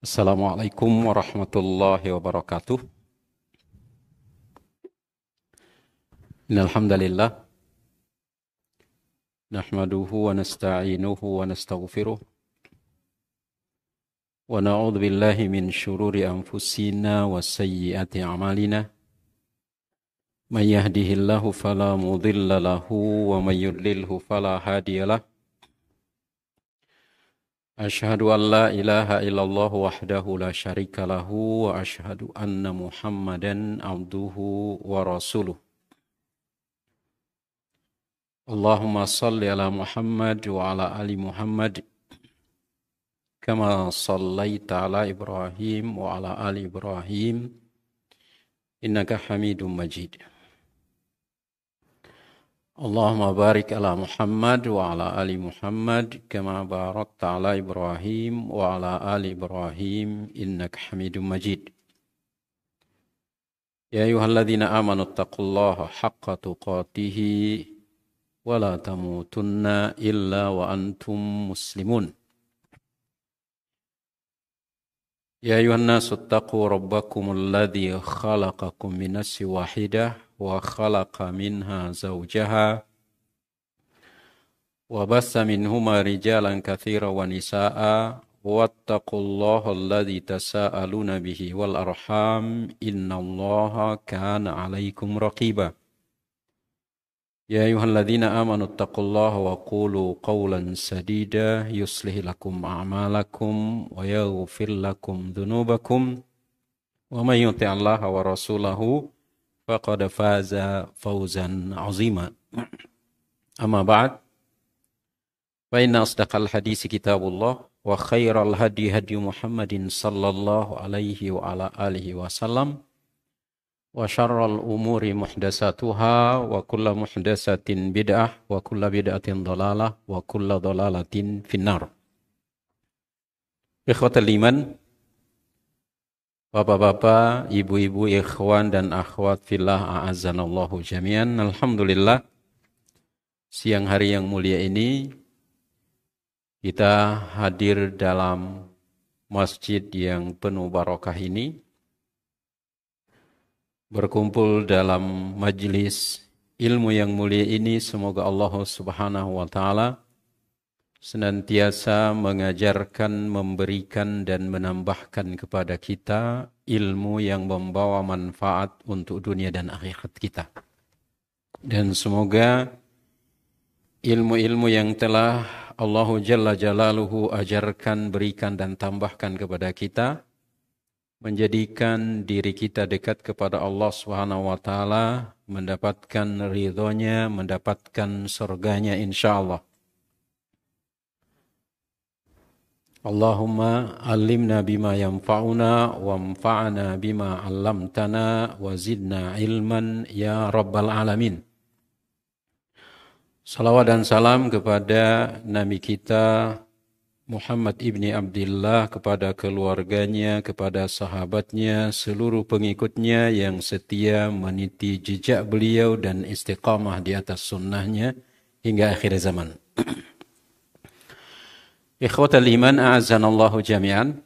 Assalamualaikum warahmatullahi wabarakatuh. Innal hamdalillah nahmaduhu wa nasta'inuhu wa nastaghfiruh wa na'udzu billahi min shururi anfusina wa sayyiati a'malina. May yahdihillahu fala mudilla lahu wa may yudlilhu fala hadiyalah. Ashhadu an la ilaha illallah wahdahu la syarika lahu wa ashhadu anna Muhammadan abduhu wa rasuluh. Allahumma salli ala Muhammad wa ala ali Muhammad kama sallaita ala Ibrahim wa ala ali Ibrahim innaka Hamidum Majid. Allahumma barik ala Muhammad wa ala ali Muhammad kama barakta ala Ibrahim wa ala ali Ibrahim innaka Hamidum Majid. Ya ayyuhalladzina amanu taqullaha haqqa tuqatih wa la tamutunna illa wa antum muslimun. Ya ayuhan nasu taqu rabbakumul ladzi khalaqakum min nafsin wahidah wa khalaqa minha zawjaha wa bassa minhuma rijalan katsiran wa nisaa'a wattaqullaha alladzi tasaaluna bihi wal arham innallaha kana 'alaikum raqiba. Ya ayyuhalladzina amanu taqullaha wa qulu qawlan sadida yuslih lakum a'malakum wa yaghfir lakum dhunubakum wa may yuti'allaha wa rasulahu faqad faza fawzan 'azima. Amma ba'd, fa inna asdaqal hadisi kitabullah wa khairal hadi hadi Muhammadin sallallahu alaihi wa ala alihi wasallam wa syarrul umuri muhdatsatuha wa kullu muhdatsatin bid'ah wa kullu bid'atin dhalalah wa kullu dhalalatin finnar. Ikhwatal iman, bapak-bapak, ibu-ibu, ikhwan dan akhwat fillah a'azzanallahu jami'an. Alhamdulillah, siang hari yang mulia ini kita hadir dalam masjid yang penuh barakah ini, berkumpul dalam majlis ilmu yang mulia ini. Semoga Allah Subhanahu wa taala senantiasa mengajarkan, memberikan dan menambahkan kepada kita ilmu yang membawa manfaat untuk dunia dan akhirat kita. Dan semoga ilmu-ilmu yang telah Allah Jalla Jalaluhu ajarkan, berikan dan tambahkan kepada kita menjadikan diri kita dekat kepada Allah Subhanahu wa taala, mendapatkan ridhonya, mendapatkan surganya insyaallah. Allahumma allimna bima yanfa'una wanfa'na bima 'allamtana wa zidna ilman ya rabbal alamin. Salawat dan salam kepada Nabi kita Muhammad ibni Abdillah, kepada keluarganya, kepada sahabatnya, seluruh pengikutnya yang setia meniti jejak beliau dan istiqamah di atas sunnahnya hingga akhir zaman. Ikhwatal iman a'azzanallahu jami'an.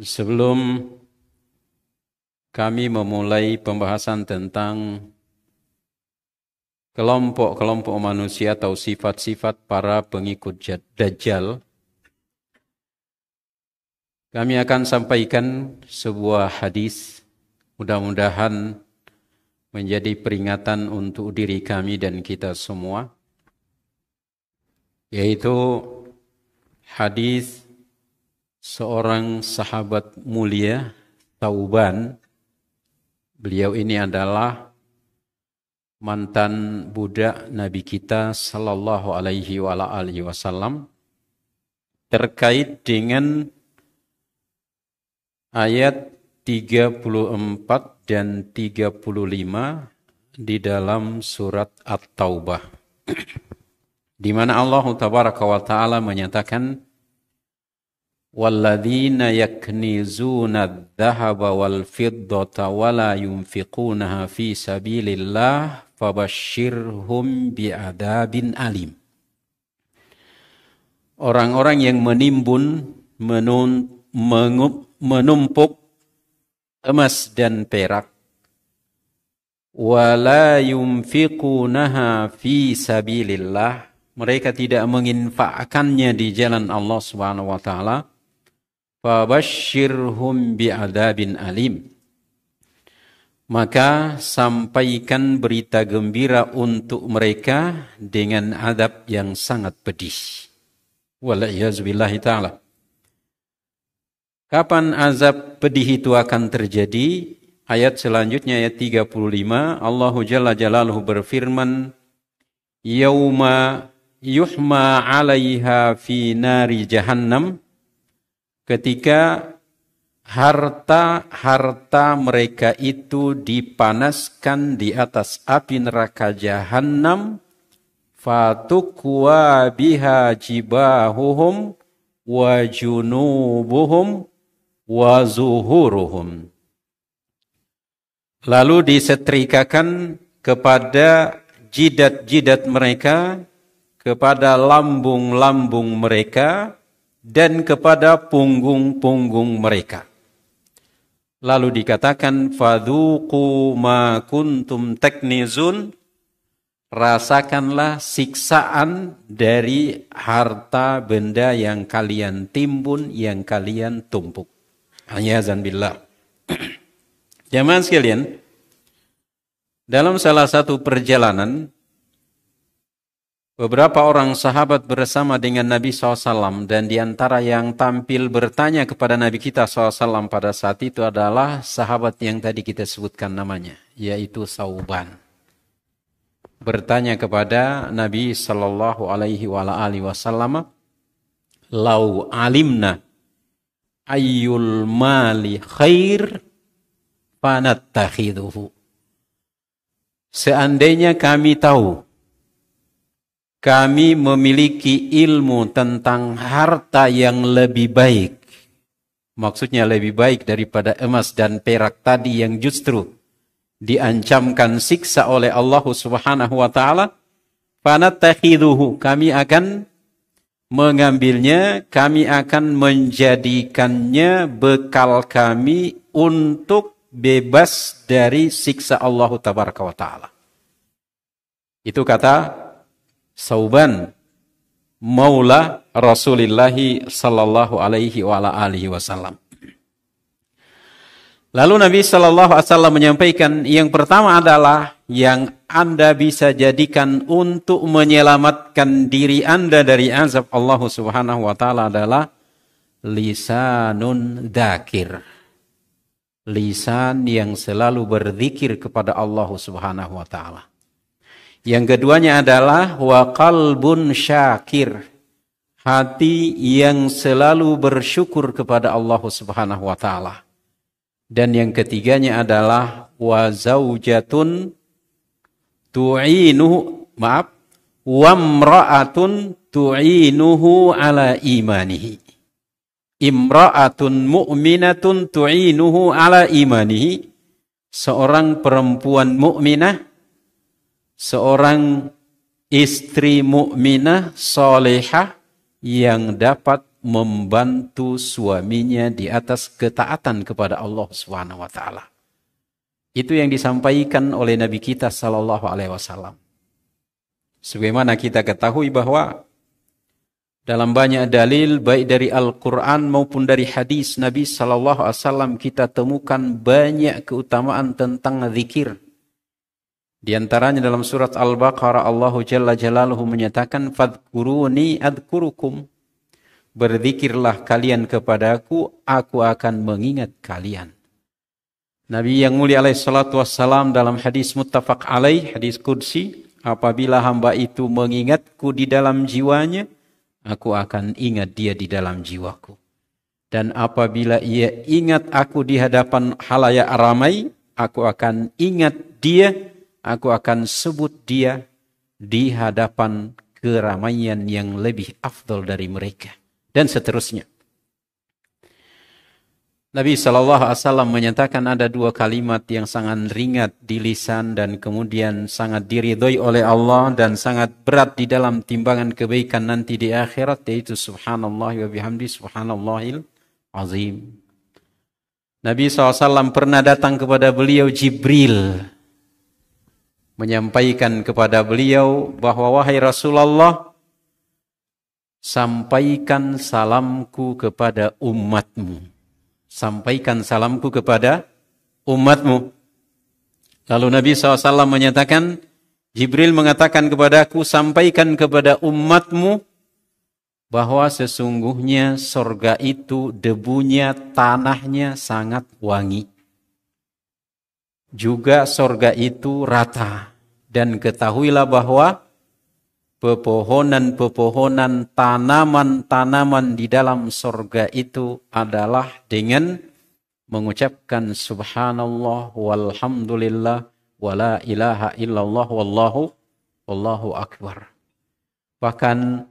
Sebelum kami memulai pembahasan tentang kelompok-kelompok manusia atau sifat-sifat para pengikut Dajjal, kami akan sampaikan sebuah hadis, mudah-mudahan menjadi peringatan untuk diri kami dan kita semua, yaitu hadis seorang sahabat mulia, Thauban. Beliau ini adalah mantan budak Nabi kita sallallahu alaihi wa alihi wasallam, terkait dengan ayat 34 dan 35 di dalam surat At-Taubah, di mana Allah tabaraka wa taala menyatakan, walladzina yaknizuna adh-dhahaba wal fiddata wa la yunfiqunaha fi sabilillah fabashshirhum bi'adzabin alim. Orang-orang yang menimbun menumpuk emas dan perak, wala yunfiqunaha fi sabilillah, mereka tidak menginfakkannya di jalan Allah Subhanahu wa taala, fabashshirhum bi'adzabin alim, maka sampaikan berita gembira untuk mereka dengan azab yang sangat pedih. Wal'iyazubillahi ta'ala. Kapan azab pedih itu akan terjadi? Ayat selanjutnya, ayat 35, Allah Jalla Jalaluhu berfirman, Yauma yuhma 'alaiha fi nari jahannam, ketika harta mereka itu dipanaskan di atas api neraka Jahannam, fatukwa biha jibahuhum wa junubuhum wa zuhuruhum, lalu disetrikakan kepada jidat-jidat mereka, kepada lambung-lambung mereka, dan kepada punggung-punggung mereka. Lalu dikatakan, fadhuqu ma kuntum taknizun, rasakanlah siksaan dari harta benda yang kalian timbun, yang kalian tumpuk. A'yadzan billah. Jamaah sekalian, dalam salah satu perjalanan, beberapa orang sahabat bersama dengan Nabi SAW, dan di antara yang tampil bertanya kepada Nabi kita SAW pada saat itu adalah sahabat yang tadi kita sebutkan namanya, yaitu Sauban. Bertanya kepada Nabi SAW, Lau alimna ayyul mali khair fanattakhiduhu. Seandainya kami tahu, kami memiliki ilmu tentang harta yang lebih baik. Maksudnya lebih baik daripada emas dan perak tadi yang justru diancamkan siksa oleh Allah Subhanahu wa taala. Fanattakhiduhu, kami akan mengambilnya, kami akan menjadikannya bekal kami untuk bebas dari siksa Allah Tabaraka wa taala. Itu kata Sauban maula Rasulullah sallallahu alaihi wa ala alihi wasallam. Lalu Nabi sallallahu alaihi wasallam menyampaikan, yang pertama adalah yang Anda bisa jadikan untuk menyelamatkan diri Anda dari azab Allah Subhanahu wa taala adalah lisanun dzakir. Lisan yang selalu berzikir kepada Allah Subhanahu wa taala. Yang keduanya adalah wa qalbun syakir, hati yang selalu bersyukur kepada Allah Subhanahu wa taala. Dan yang ketiganya adalah wa zaujatun tu'inuhu, wamra'atun tu'inuhu ala imanihi. Imra'atun mu'minatun tu'inuhu ala imanihi, seorang perempuan mukminah, seorang istri mukminah solehah yang dapat membantu suaminya di atas ketaatan kepada Allah Subhanahu wa taala. Itu yang disampaikan oleh Nabi kita sallallahu alaihi wasallam. Sebagaimana kita ketahui bahwa dalam banyak dalil baik dari Al-Qur'an maupun dari hadis Nabi sallallahu alaihi wasallam kita temukan banyak keutamaan tentang zikir. Di antaranya dalam surat Al-Baqarah Allah Jalla Jalaluhu menyatakan, fadhkuruni adhkurukum, berzikirlah kalian kepadaku, aku akan mengingat kalian. Nabi yang mulia alaihi salatu wassalam dalam hadis muttafaq alaih, hadis qudsi, apabila hamba itu mengingatku di dalam jiwanya, aku akan ingat dia di dalam jiwaku. Dan apabila ia ingat aku di hadapan halayak ramai, aku akan ingat dia, aku akan sebut dia di hadapan keramaian yang lebih afdal dari mereka. Dan seterusnya. Nabi SAW menyatakan ada dua kalimat yang sangat ringan di lisan dan kemudian sangat diridhoi oleh Allah dan sangat berat di dalam timbangan kebaikan nanti di akhirat, yaitu subhanallah wa bihamdi subhanallahil azim. Nabi SAW pernah datang kepada beliau Jibril menyampaikan kepada beliau bahwa wahai Rasulullah, sampaikan salamku kepada umatmu. Sampaikan salamku kepada umatmu. Lalu Nabi SAW menyatakan, Jibril mengatakan kepadaku, sampaikan kepada umatmu bahwa sesungguhnya sorga itu debunya, tanahnya sangat wangi. Juga sorga itu rata. Dan ketahuilah bahwa pepohonan-pepohonan, tanaman-tanaman di dalam sorga itu adalah dengan mengucapkan subhanallah walhamdulillah wala ilaha illallah wallahu akbar. Bahkan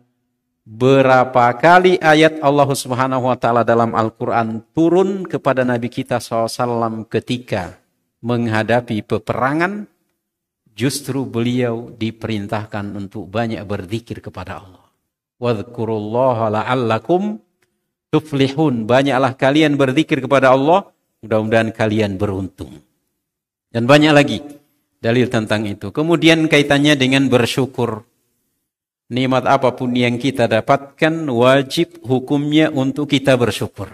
berapa kali ayat Allah Subhanahu wa taala dalam Al-Qur'an turun kepada Nabi kita SAW ketika menghadapi peperangan, justru beliau diperintahkan untuk banyak berzikir kepada Allah. Wadhkurullaha la'allakum tuflihun. Banyaklah kalian berzikir kepada Allah, mudah-mudahan kalian beruntung. Dan banyak lagi dalil tentang itu. Kemudian kaitannya dengan bersyukur. Nikmat apapun yang kita dapatkan, wajib hukumnya untuk kita bersyukur.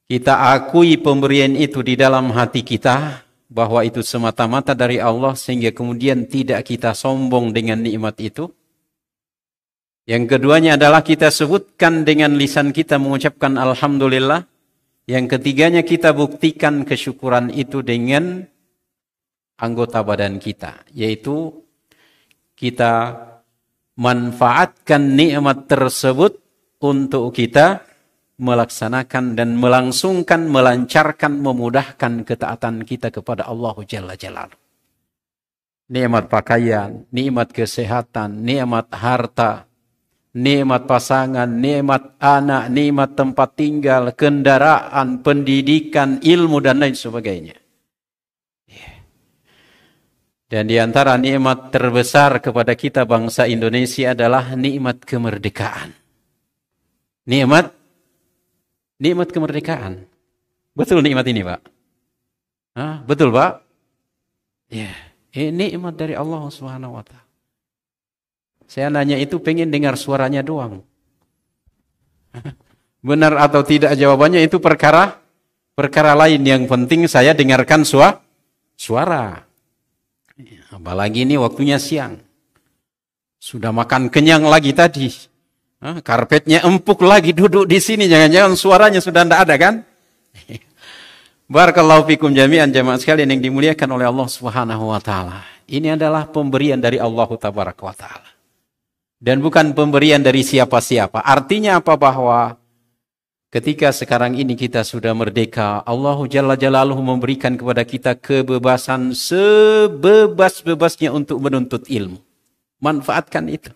Kita akui pemberian itu di dalam hati kita, bahwa itu semata-mata dari Allah, sehingga kemudian tidak kita sombong dengan nikmat itu. Yang keduanya adalah kita sebutkan dengan lisan kita mengucapkan alhamdulillah. Yang ketiganya kita buktikan kesyukuran itu dengan anggota badan kita, yaitu kita manfaatkan nikmat tersebut untuk kita melaksanakan dan melangsungkan, melancarkan, memudahkan ketaatan kita kepada Allah Jalla Jalaluhu. Nikmat pakaian, nikmat kesehatan, nikmat harta, nikmat pasangan, nikmat anak, nikmat tempat tinggal, kendaraan, pendidikan, ilmu, dan lain sebagainya. Dan di antara nikmat terbesar kepada kita bangsa Indonesia adalah nikmat kemerdekaan. Nikmat kemerdekaan. Betul nikmat ini, Pak? Betul, Pak? Ya, ini nikmat dari Allah Subhanahu wa taala. Saya nanya itu pengen dengar suaranya doang. Benar atau tidak jawabannya itu perkara lain. Yang penting saya dengarkan suara. Apalagi ini waktunya siang. Sudah makan kenyang lagi tadi. Karpetnya empuk lagi duduk di sini. Jangan-jangan suaranya sudah tidak ada kan? Barakallahu fikum jami'an jamaah sekalian yang dimuliakan oleh Allah Subhanahu wa taala. Ini adalah pemberian dari Allah Tabaraka wa taala. Dan bukan pemberian dari siapa-siapa. Artinya apa? Bahwa ketika sekarang ini kita sudah merdeka, Allah Jalla Jalaluhu memberikan kepada kita kebebasan sebebas-bebasnya untuk menuntut ilmu. Manfaatkan itu.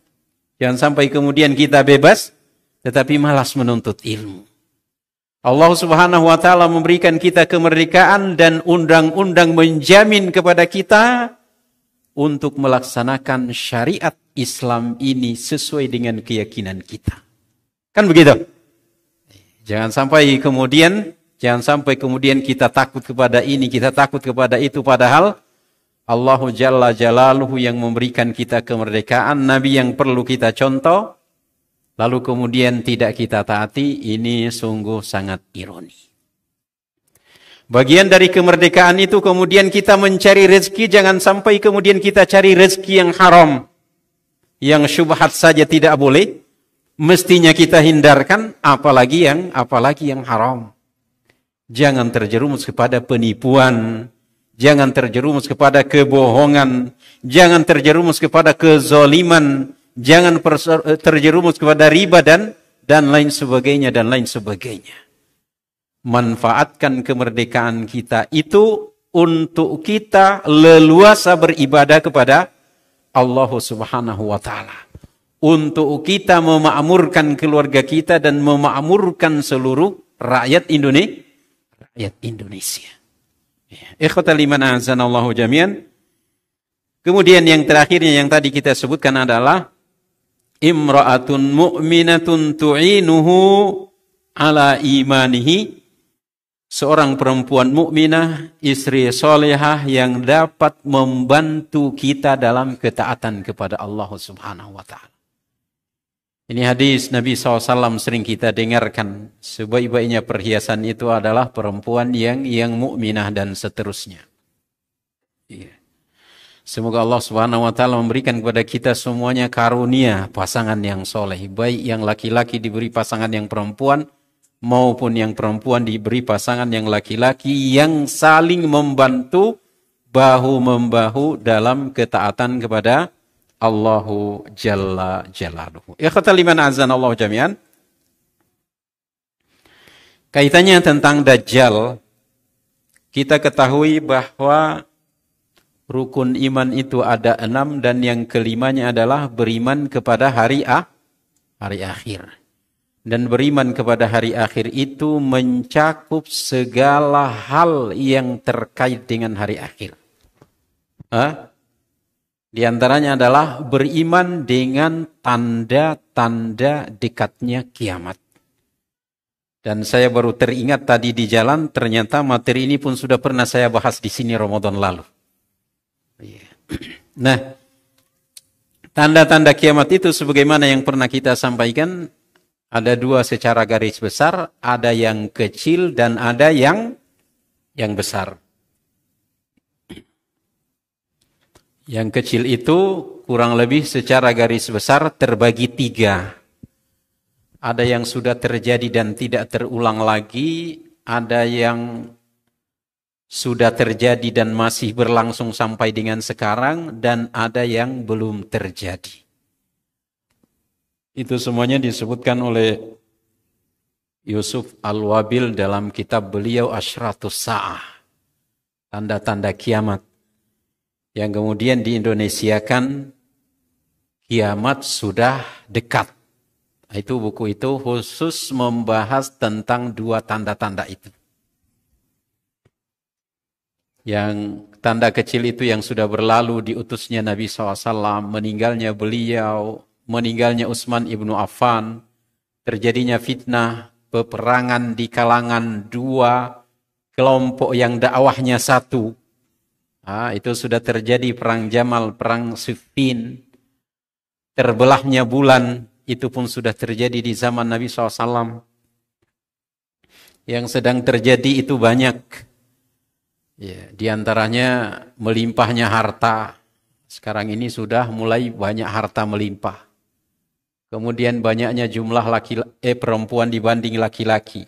Jangan sampai kemudian kita bebas, tetapi malas menuntut ilmu. Allah Subhanahu wa taala memberikan kita kemerdekaan dan undang-undang menjamin kepada kita untuk melaksanakan syariat Islam ini sesuai dengan keyakinan kita. Kan begitu? Jangan sampai kemudian kita takut kepada ini, kita takut kepada itu, padahal Allah Jalla Jalaluhu yang memberikan kita kemerdekaan, Nabi yang perlu kita contoh, lalu kemudian tidak kita taati, ini sungguh sangat ironi. Bagian dari kemerdekaan itu kemudian kita mencari rezeki, jangan sampai kemudian kita cari rezeki yang haram, yang syubhat saja tidak boleh, mestinya kita hindarkan, apalagi yang haram. Jangan terjerumus kepada penipuan, jangan terjerumus kepada kebohongan, jangan terjerumus kepada kezaliman, jangan terjerumus kepada riba dan lain sebagainya. Manfaatkan kemerdekaan kita itu untuk kita leluasa beribadah kepada Allah Subhanahu wa taala. Untuk kita memakmurkan keluarga kita dan memakmurkan seluruh rakyat Indonesia. Ikhwatal iman azanallahu jami'an. Kemudian yang terakhirnya yang tadi kita sebutkan adalah imra'atun mu'minatun tu'inuhu ala imanihi. Seorang perempuan mukminah, istri solehah yang dapat membantu kita dalam ketaatan kepada Allah Subhanahu wa ta'ala. Ini hadis Nabi SAW sering kita dengarkan. Sebaik-baiknya perhiasan itu adalah perempuan yang mukminah dan seterusnya. Iya. Semoga Allah Subhanahu wa ta'ala memberikan kepada kita semuanya karunia pasangan yang soleh. Baik yang laki-laki diberi pasangan yang perempuan, maupun yang perempuan diberi pasangan yang laki-laki yang saling membantu bahu-membahu dalam ketaatan kepada Allahu Jalla Jalaluhu. Ikhwatal iman azanallahu jami'an. Kaitannya tentang Dajjal, kita ketahui bahwa rukun iman itu ada 6 dan yang kelimanya adalah beriman kepada hari akhir. Dan beriman kepada hari akhir itu mencakup segala hal yang terkait dengan hari akhir. Di antaranya adalah beriman dengan tanda-tanda dekatnya kiamat. Dan saya baru teringat tadi di jalan, ternyata materi ini pun sudah pernah saya bahas di sini Ramadan lalu. Nah, tanda-tanda kiamat itu sebagaimana yang pernah kita sampaikan, ada 2 secara garis besar, ada yang kecil dan ada yang besar. Yang kecil itu kurang lebih secara garis besar terbagi 3. Ada yang sudah terjadi dan tidak terulang lagi, ada yang sudah terjadi dan masih berlangsung sampai dengan sekarang, dan ada yang belum terjadi. Itu semuanya disebutkan oleh Yusuf Al-Wabil dalam kitab beliau Asyratus Sa'ah, tanda-tanda kiamat, yang kemudian diindonesiakan kiamat sudah dekat. Itu buku itu khusus membahas tentang 2 tanda-tanda itu. Yang tanda kecil itu yang sudah berlalu, diutusnya Nabi SAW, meninggalnya beliau, meninggalnya Utsman ibnu Affan, terjadinya fitnah, peperangan di kalangan 2 kelompok yang dakwahnya satu. Itu sudah terjadi perang Jamal, perang Siffin, terbelahnya bulan, itu pun sudah terjadi di zaman Nabi SAW. Yang sedang terjadi itu banyak. Ya, di antaranya melimpahnya harta. Sekarang ini sudah mulai banyak harta melimpah. Kemudian banyaknya jumlah perempuan dibanding laki-laki.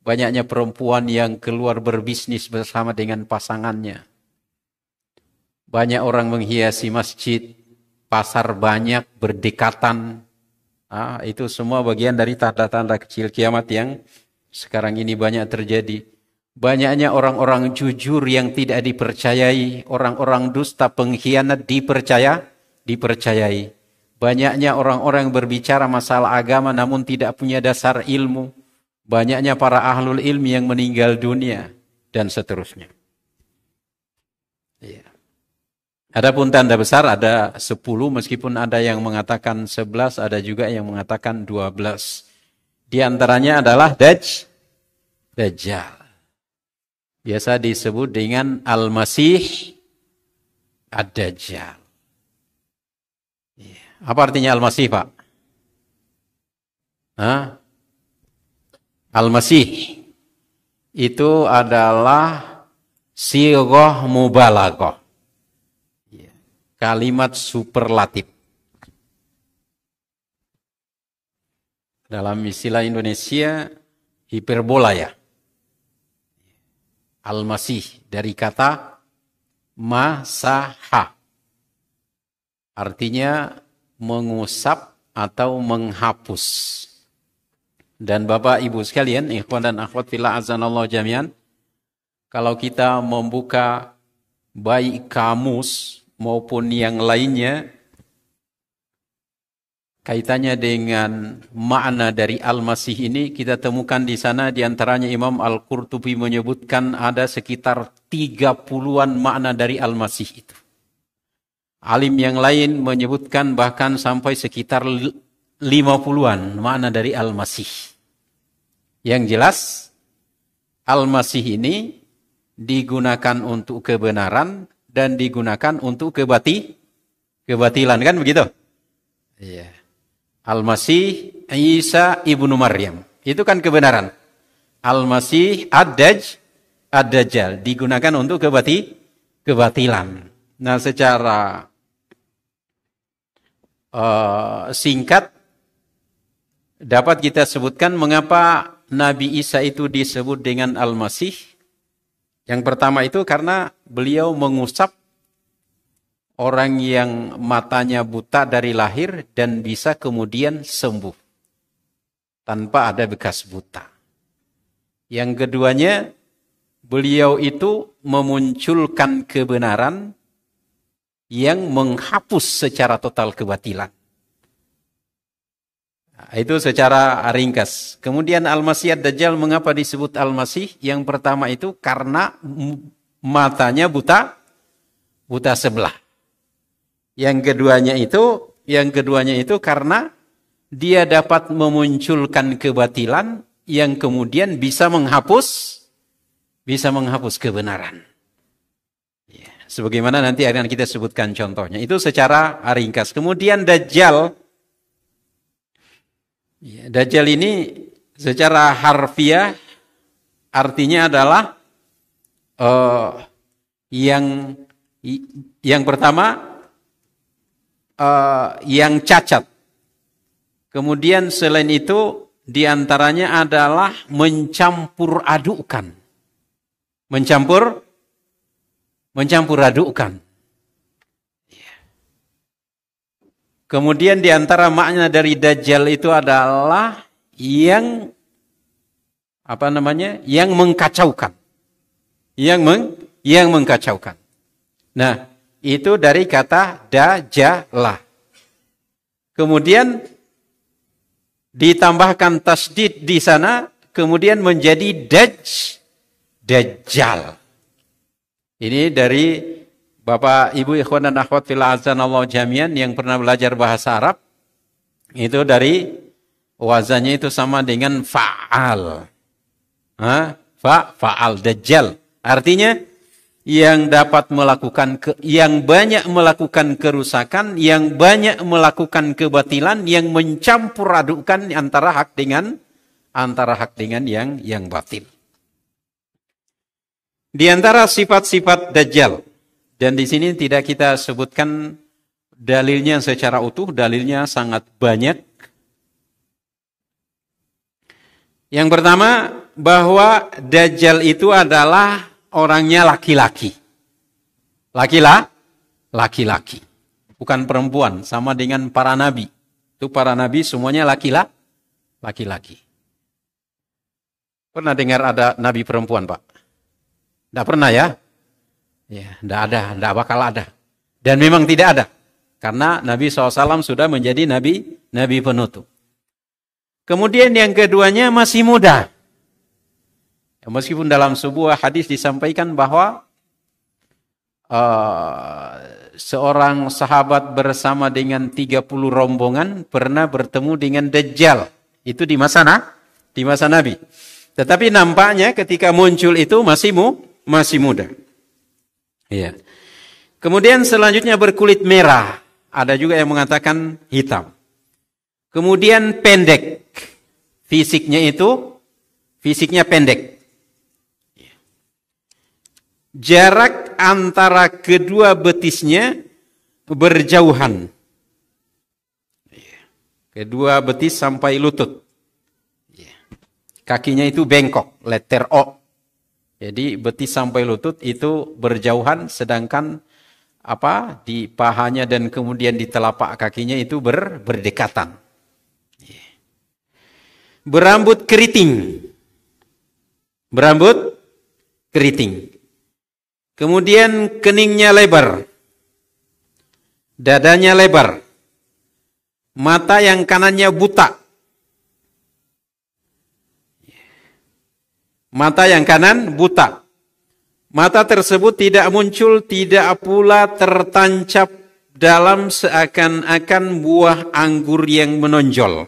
Banyaknya perempuan yang keluar berbisnis bersama dengan pasangannya. Banyak orang menghiasi masjid, pasar banyak berdekatan. Itu semua bagian dari tanda-tanda kecil kiamat yang sekarang ini banyak terjadi. Banyaknya orang-orang jujur yang tidak dipercayai, orang-orang dusta pengkhianat dipercayai. Banyaknya orang-orang yang berbicara masalah agama namun tidak punya dasar ilmu. Banyaknya para ahlul ilmi yang meninggal dunia dan seterusnya. Ya. Adapun tanda besar ada 10, meskipun ada yang mengatakan 11, ada juga yang mengatakan 12. Di antaranya adalah Dajjal. Biasa disebut dengan Al-Masih Ad-Dajjal. Apa artinya Al-Masih, Pak? Al-Masih itu adalah sighah mubalaghah. Kalimat superlatif. Dalam istilah Indonesia, hiperbola ya. Al-Masih dari kata masaha. Artinya mengusap atau menghapus. Dan Bapak Ibu sekalian, ikhwan dan akhwat fillah azanallahu jami'an, kalau kita membuka baik kamus maupun yang lainnya, kaitannya dengan makna dari Al-Masih ini kita temukan di sana, di antaranya Imam Al-Qurtubi menyebutkan ada sekitar 30-an makna dari Al-Masih itu. Alim yang lain menyebutkan bahkan sampai sekitar 50-an makna dari Al-Masih. Yang jelas Al-Masih ini digunakan untuk kebenaran dan digunakan untuk kebatilan, kan begitu? Iya. Al-Masih Isa ibnu Maryam. Itu kan kebenaran. Al-Masih Ad-Dajjal digunakan untuk kebatilan. Nah, secara singkat dapat kita sebutkan mengapa Nabi Isa itu disebut dengan Al-Masih. Yang pertama itu karena beliau mengusap orang yang matanya buta dari lahir dan bisa kemudian sembuh tanpa ada bekas buta. Yang keduanya, beliau itu memunculkan kebenaran yang menghapus secara total kebatilan. Nah, itu secara ringkas. Kemudian Al-Masih Ad-Dajjal mengapa disebut Al-Masih? Yang pertama itu karena matanya buta sebelah. Yang keduanya itu karena dia dapat memunculkan kebatilan yang kemudian bisa menghapus kebenaran. Ya, sebagaimana nanti akan kita sebutkan contohnya. Itu secara ringkas. Kemudian Dajjal. Ya, Dajjal ini secara harfiah artinya adalah yang pertama yang cacat. Kemudian selain itu diantaranya adalah mencampur adukkan. Mencampur adukkan. Kemudian diantara makna dari Dajjal itu adalah yang yang mengkacaukan. Yang mengkacaukan. Nah, itu dari kata dajalah. Kemudian ditambahkan tasdid di sana, kemudian menjadi dajjal. Ini dari Bapak Ibu ikhwan dan akhwat fillah azanallahu jami'an yang pernah belajar bahasa Arab. Itu dari wazannya itu sama dengan fa'al. Fa'al dajjal. Artinya yang dapat melakukan yang banyak melakukan kerusakan, yang banyak melakukan kebatilan, yang mencampur adukkan antara hak dengan yang batil. Di antara sifat-sifat Dajjal, dan di sini tidak kita sebutkan dalilnya secara utuh, dalilnya sangat banyak. Yang pertama, bahwa Dajjal itu adalah orangnya laki-laki. Laki-laki. Bukan perempuan, sama dengan para nabi. Itu para nabi semuanya laki-laki. Pernah dengar ada nabi perempuan, Pak? Tidak pernah ya? Ya, tidak ada, tidak bakal ada. Dan memang tidak ada. Karena Nabi SAW sudah menjadi nabi penutup. Kemudian yang keduanya masih muda. Meskipun dalam sebuah hadis disampaikan bahwa seorang sahabat bersama dengan 30 rombongan pernah bertemu dengan Dajjal. Itu di masa Nabi. Tetapi nampaknya ketika muncul itu masih muda. Iya. Kemudian selanjutnya berkulit merah. Ada juga yang mengatakan hitam. Kemudian pendek. Fisiknya pendek. Jarak antara kedua betisnya berjauhan. Kedua betis sampai lutut. Kakinya itu bengkok, letter O. Jadi betis sampai lutut itu berjauhan, sedangkan di pahanya dan kemudian di telapak kakinya itu berdekatan. Berambut keriting. Kemudian keningnya lebar. Dadanya lebar. mata yang kanannya buta. Mata yang kanan buta. Mata tersebut tidak muncul, tidak pula tertancap dalam seakan-akan buah anggur yang menonjol.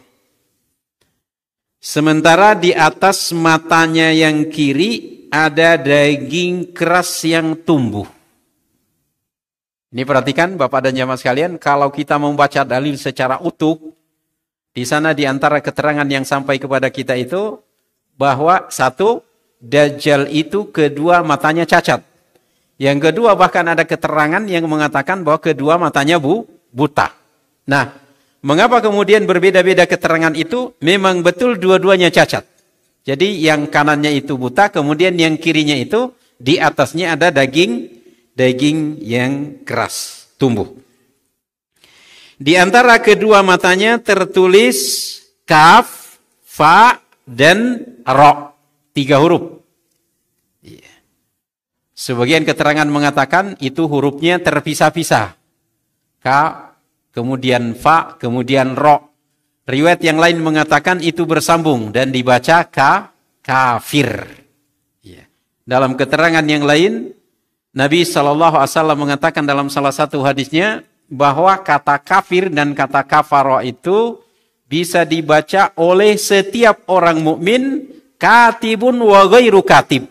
Sementara di atas matanya yang kiri ada daging keras yang tumbuh. Ini perhatikan Bapak dan jamaah sekalian, kalau kita membaca dalil secara utuh, di sana di antara keterangan yang sampai kepada kita itu, bahwa satu, Dajjal itu kedua matanya cacat. Yang kedua bahkan ada keterangan yang mengatakan bahwa kedua matanya buta. Nah, mengapa kemudian berbeda-beda keterangan itu? Memang betul dua-duanya cacat. Jadi yang kanannya itu buta, kemudian yang kirinya itu di atasnya ada daging yang keras tumbuh. Di antara kedua matanya tertulis kaf, fa, dan ro. 3 huruf. Sebagian keterangan mengatakan itu hurufnya terpisah-pisah. Ka, kemudian fa, kemudian ro. Riwayat yang lain mengatakan itu bersambung dan dibaca kafir. Dalam keterangan yang lain, Nabi SAW mengatakan dalam salah satu hadisnya bahwa kata kafir dan kata kafaro itu bisa dibaca oleh setiap orang mukmin, katibun wa ghairu katib.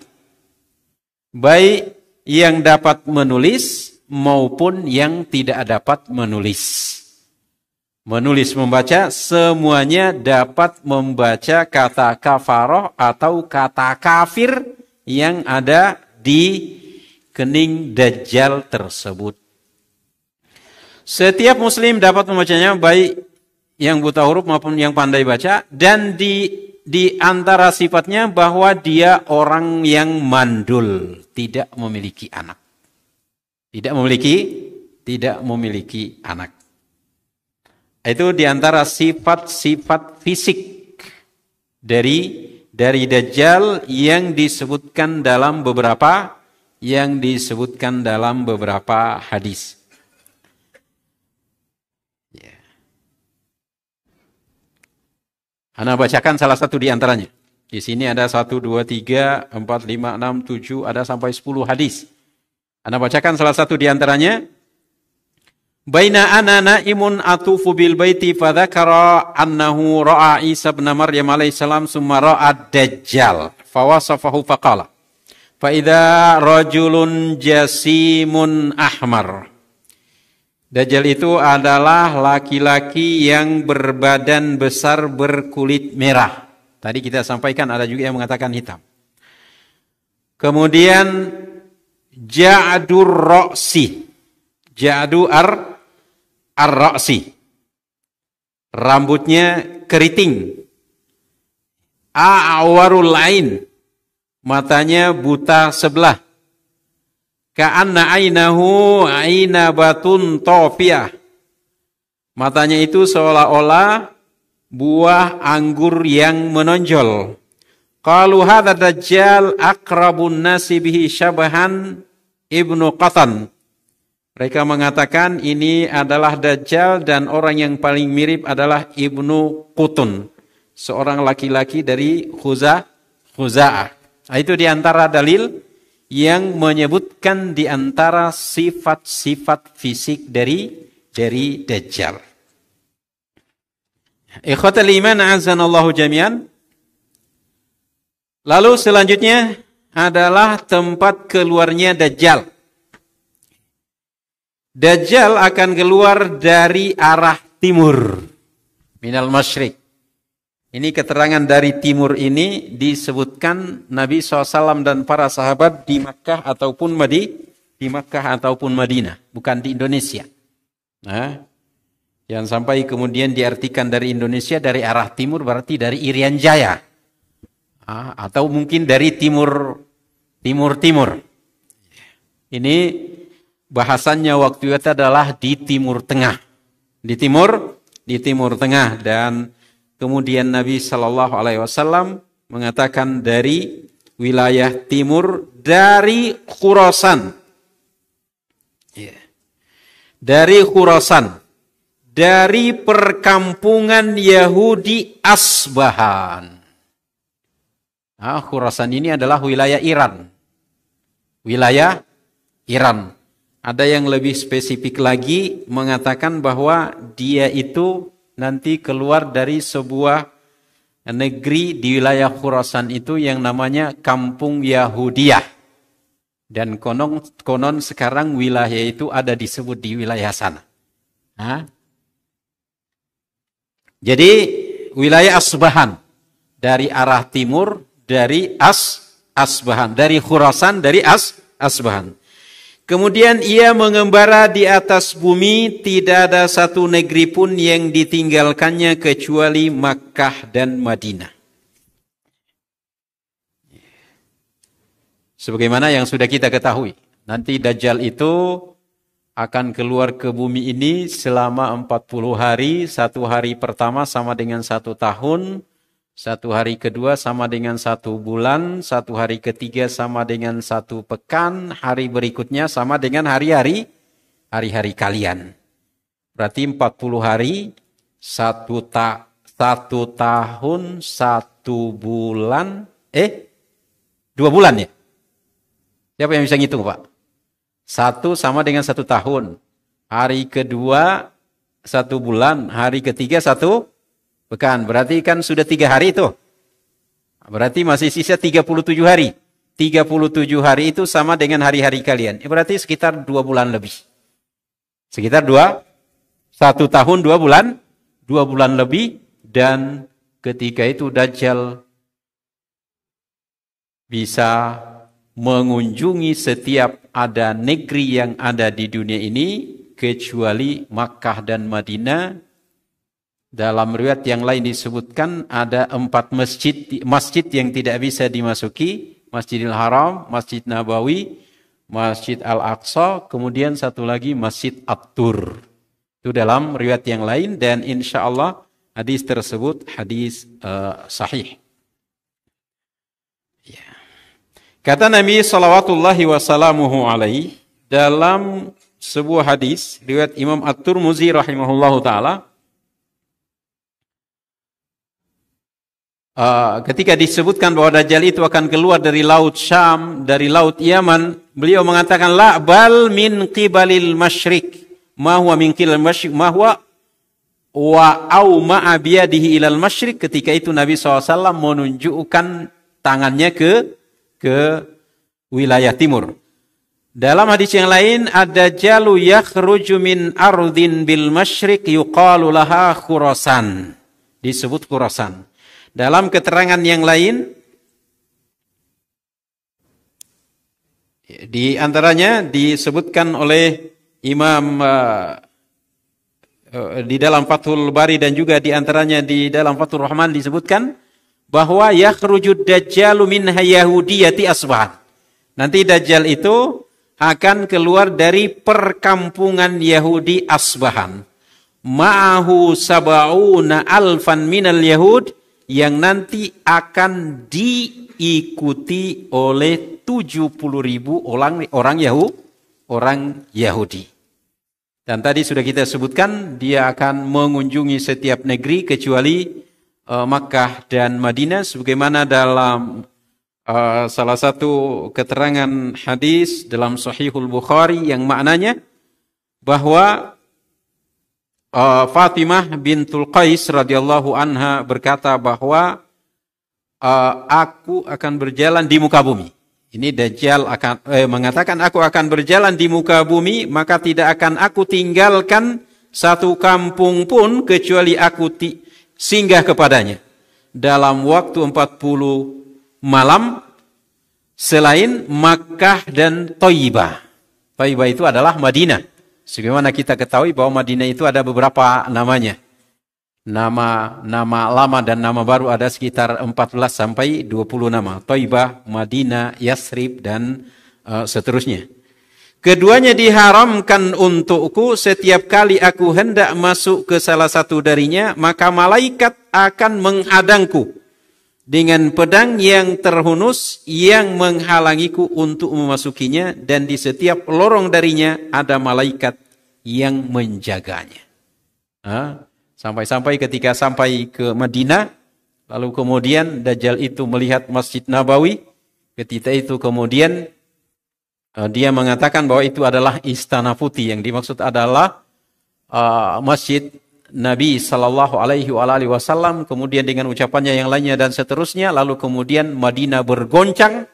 Baik yang dapat menulis maupun yang tidak dapat menulis. Menulis membaca semuanya dapat membaca kata kafaroh atau kata kafir yang ada di kening Dajjal tersebut. Setiap muslim dapat membacanya, baik yang buta huruf maupun yang pandai baca, dan di antara sifatnya bahwa dia orang yang mandul, tidak memiliki anak. Tidak memiliki anak. Itu di antara sifat-sifat fisik dari Dajjal yang disebutkan dalam beberapa hadis. Ana bacakan salah satu di antaranya. Di sini ada 1, 2, 3, 4, 5, 6, 7, ada sampai 10 hadis. Ana bacakan salah satu di antaranya. Baina ana naimun atufu bil baiti fadzakara annahu ra'a Isa ibn Maryam alaihi salam summa ra'a Dajjal fawasafahu faqala fa idza rajulun jasimun ahmar. Dajjal itu adalah laki-laki yang berbadan besar berkulit merah. Tadi kita sampaikan ada juga yang mengatakan hitam. Kemudian ja'dur ra'si. Ja'du ar-ra'si. Rambutnya keriting. A'warul ain. Matanya buta sebelah. Ka'anna ainahu ainabatun tofiyah. Matanya itu seolah-olah buah anggur yang menonjol. Qalu hadza Dajjal aqrabun nasi bihi syabahan Ibnu Qatan. Mereka mengatakan ini adalah Dajjal dan orang yang paling mirip adalah Ibnu Qutun, seorang laki-laki dari Khuza'ah. Itu di antara dalil yang menyebutkan di antara sifat-sifat fisik dari Dajjal. Ikhwatal iman azanallahu jami'an. Lalu selanjutnya adalah tempat keluarnya Dajjal. Dajjal akan keluar dari arah timur, minal masyriq. Ini keterangan dari timur ini disebutkan Nabi SAW dan para sahabat di Makkah ataupun Madinah, bukan di Indonesia. Nah, yang sampai kemudian diartikan dari Indonesia dari arah timur berarti dari Irian Jaya, atau mungkin dari timur. Ini bahasannya waktu itu adalah di Timur Tengah, di Timur Tengah, dan kemudian Nabi Shallallahu Alaihi Wasallam mengatakan dari wilayah timur, dari Khurasan, dari Khurasan, dari perkampungan Yahudi Asbahan. Nah, Khurasan ini adalah wilayah Iran. Wilayah Iran. Ada yang lebih spesifik lagi mengatakan bahwa dia itu nanti keluar dari sebuah negeri di wilayah Khurasan itu yang namanya Kampung Yahudiyah. Dan konon sekarang wilayah itu ada disebut di wilayah sana. Nah, jadi wilayah Asbahan dari arah timur dari Asbahan, dari Khurasan dari Asbahan. Kemudian ia mengembara di atas bumi, tidak ada satu negeri pun yang ditinggalkannya kecuali Makkah dan Madinah. Sebagaimana yang sudah kita ketahui, nanti Dajjal itu akan keluar ke bumi ini selama 40 hari. Satu hari pertama sama dengan 1 tahun. Satu hari kedua sama dengan 1 bulan. Satu hari ketiga sama dengan 1 pekan. Hari berikutnya sama dengan hari-hari kalian. Berarti 40 hari, 1 tahun, 1 bulan. 2 bulan ya? Siapa yang bisa ngitung, Pak? 1 sama dengan 1 tahun. Hari kedua 1 bulan. Hari ketiga 1 pekan. Berarti kan sudah 3 hari itu. Berarti masih sisa 37 hari. 37 hari itu sama dengan hari-hari kalian. Berarti sekitar 2 bulan lebih. Sekitar 1 tahun 2 bulan. 2 bulan lebih. Dan ketika itu Dajjal bisa mengunjungi setiap ada negeri yang ada di dunia ini kecuali Makkah dan Madinah. Dalam riwayat yang lain disebutkan ada 4 masjid yang tidak bisa dimasuki, Masjidil Haram, Masjid Nabawi, Masjid Al-Aqsa, kemudian satu lagi Masjid At-Tur. Itu dalam riwayat yang lain dan insya Allah hadis tersebut hadis sahih. Kata Nabi salawatullahi wassalamuhu alaihi dalam sebuah hadis riwayat Imam At-Tirmidzi rahimahullahu taala, ketika disebutkan bahwa Dajjal itu akan keluar dari laut Syam, dari laut Yaman, beliau mengatakan la bal min qibalil masyriq, ma huwa min qibalil masyriq ma huwa wa au ma'a biyadihi ilal masyriq. Ketika itu Nabi SAW menunjukkan tangannya ke wilayah timur. Dalam hadis yang lain, ad-dajjalu yakhruju min ardin bil masyriq yuqalu laha Khurasan. Disebut Khurasan. Dalam keterangan yang lain, di antaranya disebutkan oleh Imam di dalam Fathul Bari dan juga di antaranya di dalam Fathul Rahman disebutkan bahwa yakhrujud dajjalu min yahudiyati Asbahan. Nanti Dajjal itu akan keluar dari perkampungan Yahudi Asbahan. Ma'ahu sab'una alfan minal yahud, yang nanti akan diikuti oleh 70.000 orang Yahudi. Dan tadi sudah kita sebutkan dia akan mengunjungi setiap negeri kecuali Makkah dan Madinah, sebagaimana dalam salah satu keterangan hadis dalam Sahihul Bukhari yang maknanya bahwa Fatimah bintul Qais radhiyallahu anha berkata bahwa aku akan berjalan di muka bumi. Ini Dajjal akan mengatakan aku akan berjalan di muka bumi, maka tidak akan aku tinggalkan satu kampung pun kecuali aku singgah kepadanya dalam waktu 40 malam selain Makkah dan Thayyibah. Thayyibah itu adalah Madinah. Sebagaimana kita ketahui bahwa Madinah itu ada beberapa namanya. Nama lama dan nama baru ada sekitar 14 sampai 20 nama. Thayyibah, Madinah, Yasrib dan seterusnya. Keduanya diharamkan untukku, setiap kali aku hendak masuk ke salah satu darinya, maka malaikat akan menghadangku dengan pedang yang terhunus yang menghalangiku untuk memasukinya, dan di setiap lorong darinya ada malaikat yang menjaganya. Sampai-sampai ketika sampai ke Madinah, lalu kemudian Dajjal itu melihat Masjid Nabawi. Ketika itu kemudian dia mengatakan bahwa itu adalah istana putih. Yang dimaksud adalah Masjid Nabi Sallallahu Alaihi Wasallam. Kemudian dengan ucapannya yang lainnya dan seterusnya. Lalu kemudian Madinah bergoncang.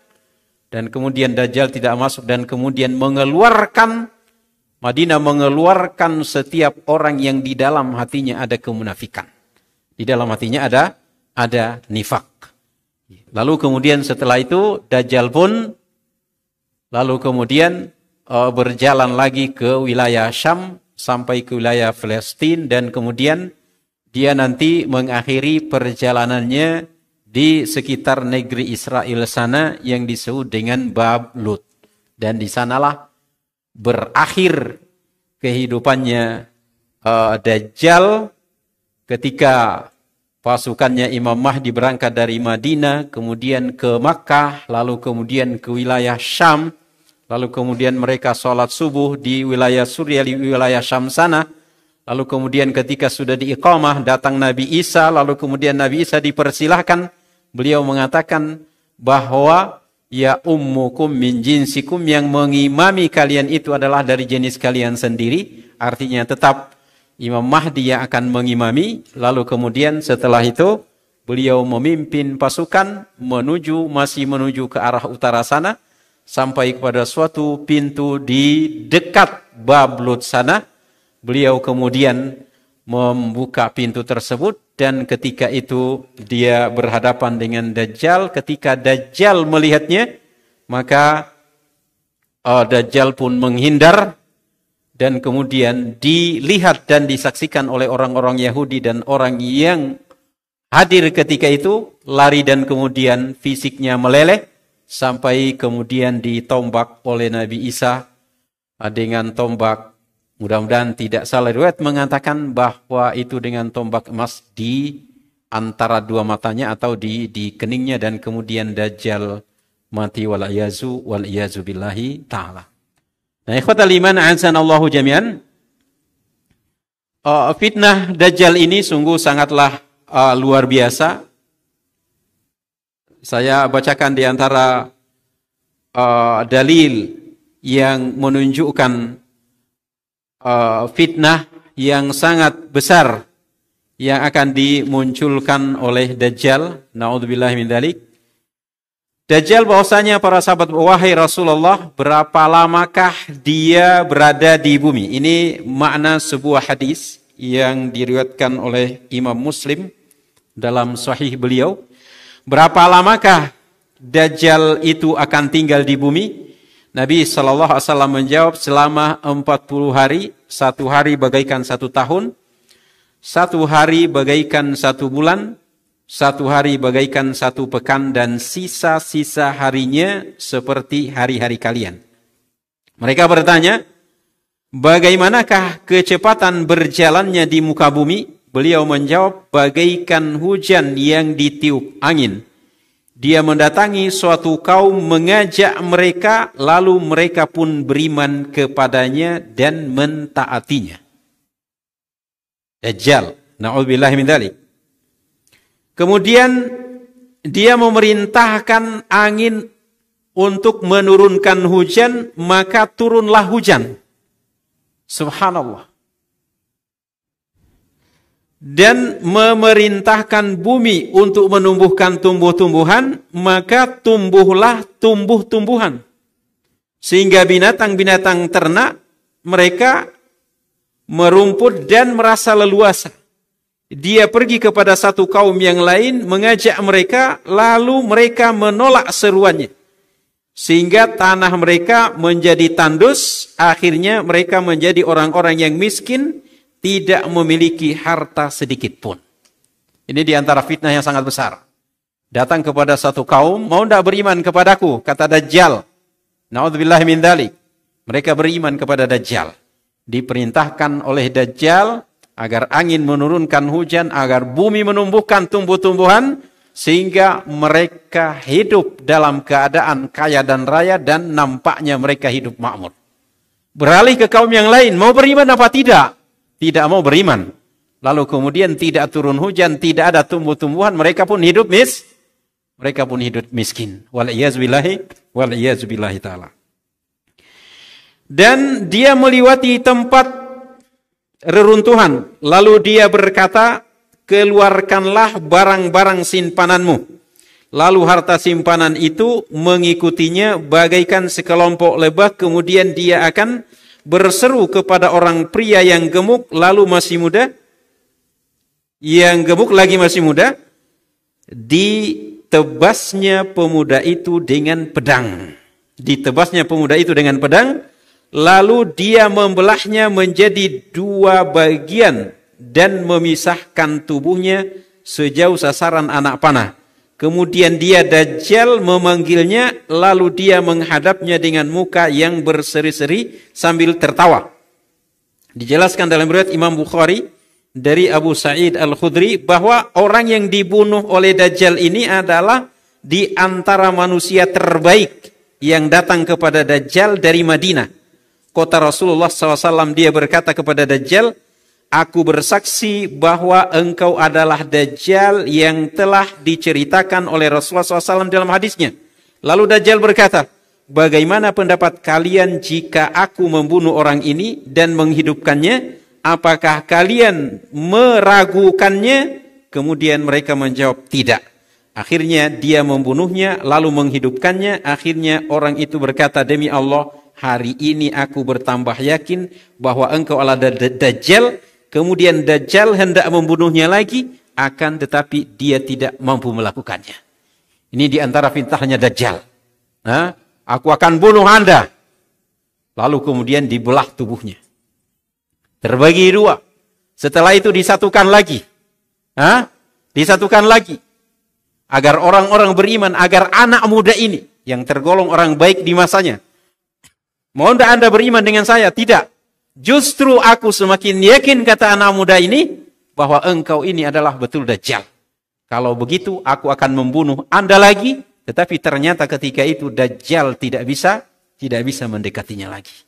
Dan kemudian Dajjal tidak masuk. Dan kemudian Madinah mengeluarkan setiap orang yang di dalam hatinya ada kemunafikan. Di dalam hatinya ada nifak. Lalu kemudian setelah itu Dajjal pun lalu kemudian berjalan lagi ke wilayah Syam sampai ke wilayah Palestina, dan kemudian dia nanti mengakhiri perjalanannya di sekitar negeri Israel sana yang disebut dengan Bab Lut. Dan di sanalah berakhir kehidupannya Dajjal ketika pasukannya Imam Mahdi berangkat dari Madinah, kemudian ke Makkah, lalu kemudian ke wilayah Syam, lalu kemudian mereka sholat subuh di wilayah Suriah, di wilayah Syam sana, lalu kemudian ketika sudah diiqamah datang Nabi Isa, lalu kemudian Nabi Isa dipersilahkan, beliau mengatakan bahwa ya ummukum min jinsikum, yang mengimami kalian itu adalah dari jenis kalian sendiri. Artinya tetap Imam Mahdi yang akan mengimami. Lalu kemudian setelah itu beliau memimpin pasukan masih menuju ke arah utara sana, sampai kepada suatu pintu di dekat Bab Lut sana. Beliau kemudian membuka pintu tersebut, dan ketika itu dia berhadapan dengan Dajjal. Ketika Dajjal melihatnya, maka Dajjal pun menghindar, dan kemudian dilihat dan disaksikan oleh orang-orang Yahudi dan orang yang hadir ketika itu, lari dan kemudian fisiknya meleleh, sampai kemudian ditombak oleh Nabi Isa dengan tombak. Mudah-mudahan tidak salah, riwayat mengatakan bahwa itu dengan tombak emas di antara dua matanya atau di keningnya, dan kemudian Dajjal mati wal iyazu billahi ta'ala. Nah, ikhwatal iman a'azzanallahu jami'an. Fitnah Dajjal ini sungguh sangatlah luar biasa. Saya bacakan di antara dalil yang menunjukkan fitnah yang sangat besar yang akan dimunculkan oleh Dajjal. Na'udzubillahi min dzalik. Dajjal bahwasanya para sahabat, wahai Rasulullah, berapa lamakah dia berada di bumi? Ini makna sebuah hadis yang diriwayatkan oleh Imam Muslim dalam sahih beliau. Berapa lamakah Dajjal itu akan tinggal di bumi? Nabi SAW menjawab, selama 40 hari, 1 hari bagaikan 1 tahun, 1 hari bagaikan 1 bulan, 1 hari bagaikan 1 pekan, dan sisa-sisa harinya seperti hari-hari kalian. Mereka bertanya, bagaimanakah kecepatan berjalannya di muka bumi? Beliau menjawab, bagaikan hujan yang ditiup angin. Dia mendatangi suatu kaum, mengajak mereka, lalu mereka pun beriman kepadanya dan mentaatinya. Dajjal, na'udzubillahi min dzalik. Kemudian dia memerintahkan angin untuk menurunkan hujan, maka turunlah hujan. Subhanallah. Dan memerintahkan bumi untuk menumbuhkan tumbuh-tumbuhan, maka tumbuhlah tumbuh-tumbuhan. Sehingga binatang-binatang ternak mereka merumput dan merasa leluasa. Dia pergi kepada satu kaum yang lain, mengajak mereka, lalu mereka menolak seruannya. Sehingga tanah mereka menjadi tandus, akhirnya mereka menjadi orang-orang yang miskin, tidak memiliki harta sedikit pun. Ini diantara fitnah yang sangat besar. Datang kepada satu kaum, mau tidak beriman kepadaku? Kata Dajjal. Na'udzubillahi min dzalik. Mereka beriman kepada Dajjal. Diperintahkan oleh Dajjal agar angin menurunkan hujan, agar bumi menumbuhkan tumbuh-tumbuhan, sehingga mereka hidup dalam keadaan kaya dan raya, dan nampaknya mereka hidup makmur. Beralih ke kaum yang lain, mau beriman apa tidak? Tidak mau beriman. Lalu kemudian tidak turun hujan, tidak ada tumbuh-tumbuhan, mereka pun hidup miskin. Wal'iyazubillahi ta'ala. Dan dia melewati tempat reruntuhan. Lalu dia berkata, keluarkanlah barang-barang simpananmu. Lalu harta simpanan itu mengikutinya bagaikan sekelompok lebah. Kemudian dia akan berseru kepada orang pria yang gemuk, lalu masih muda. Yang gemuk lagi masih muda. Ditebasnya pemuda itu dengan pedang. Ditebasnya pemuda itu dengan pedang. Lalu dia membelahnya menjadi 2 bagian dan memisahkan tubuhnya sejauh sasaran anak panah. Kemudian dia Dajjal memanggilnya, lalu dia menghadapnya dengan muka yang berseri-seri sambil tertawa. Dijelaskan dalam riwayat Imam Bukhari dari Abu Sa'id Al-Khudri bahwa orang yang dibunuh oleh Dajjal ini adalah di antara manusia terbaik yang datang kepada Dajjal dari Madinah. Kota Rasulullah SAW, dia berkata kepada Dajjal, aku bersaksi bahwa engkau adalah Dajjal yang telah diceritakan oleh Rasulullah SAW dalam hadisnya. Lalu Dajjal berkata, bagaimana pendapat kalian jika aku membunuh orang ini dan menghidupkannya? Apakah kalian meragukannya? Kemudian mereka menjawab, tidak. Akhirnya dia membunuhnya lalu menghidupkannya. Akhirnya orang itu berkata, demi Allah, hari ini aku bertambah yakin bahwa engkau adalah Dajjal. Kemudian Dajjal hendak membunuhnya lagi, akan tetapi dia tidak mampu melakukannya. Ini di antara fitnahnya Dajjal. Aku akan bunuh Anda. Lalu kemudian dibelah tubuhnya. Terbagi 2. Setelah itu disatukan lagi. Disatukan lagi. Agar orang-orang beriman, agar anak muda ini yang tergolong orang baik di masanya. Mau tidak Anda beriman dengan saya? Tidak. Justru aku semakin yakin, kata anak muda ini, bahwa engkau ini adalah betul Dajjal. Kalau begitu aku akan membunuh Anda lagi. Tetapi ternyata ketika itu Dajjal tidak bisa mendekatinya lagi.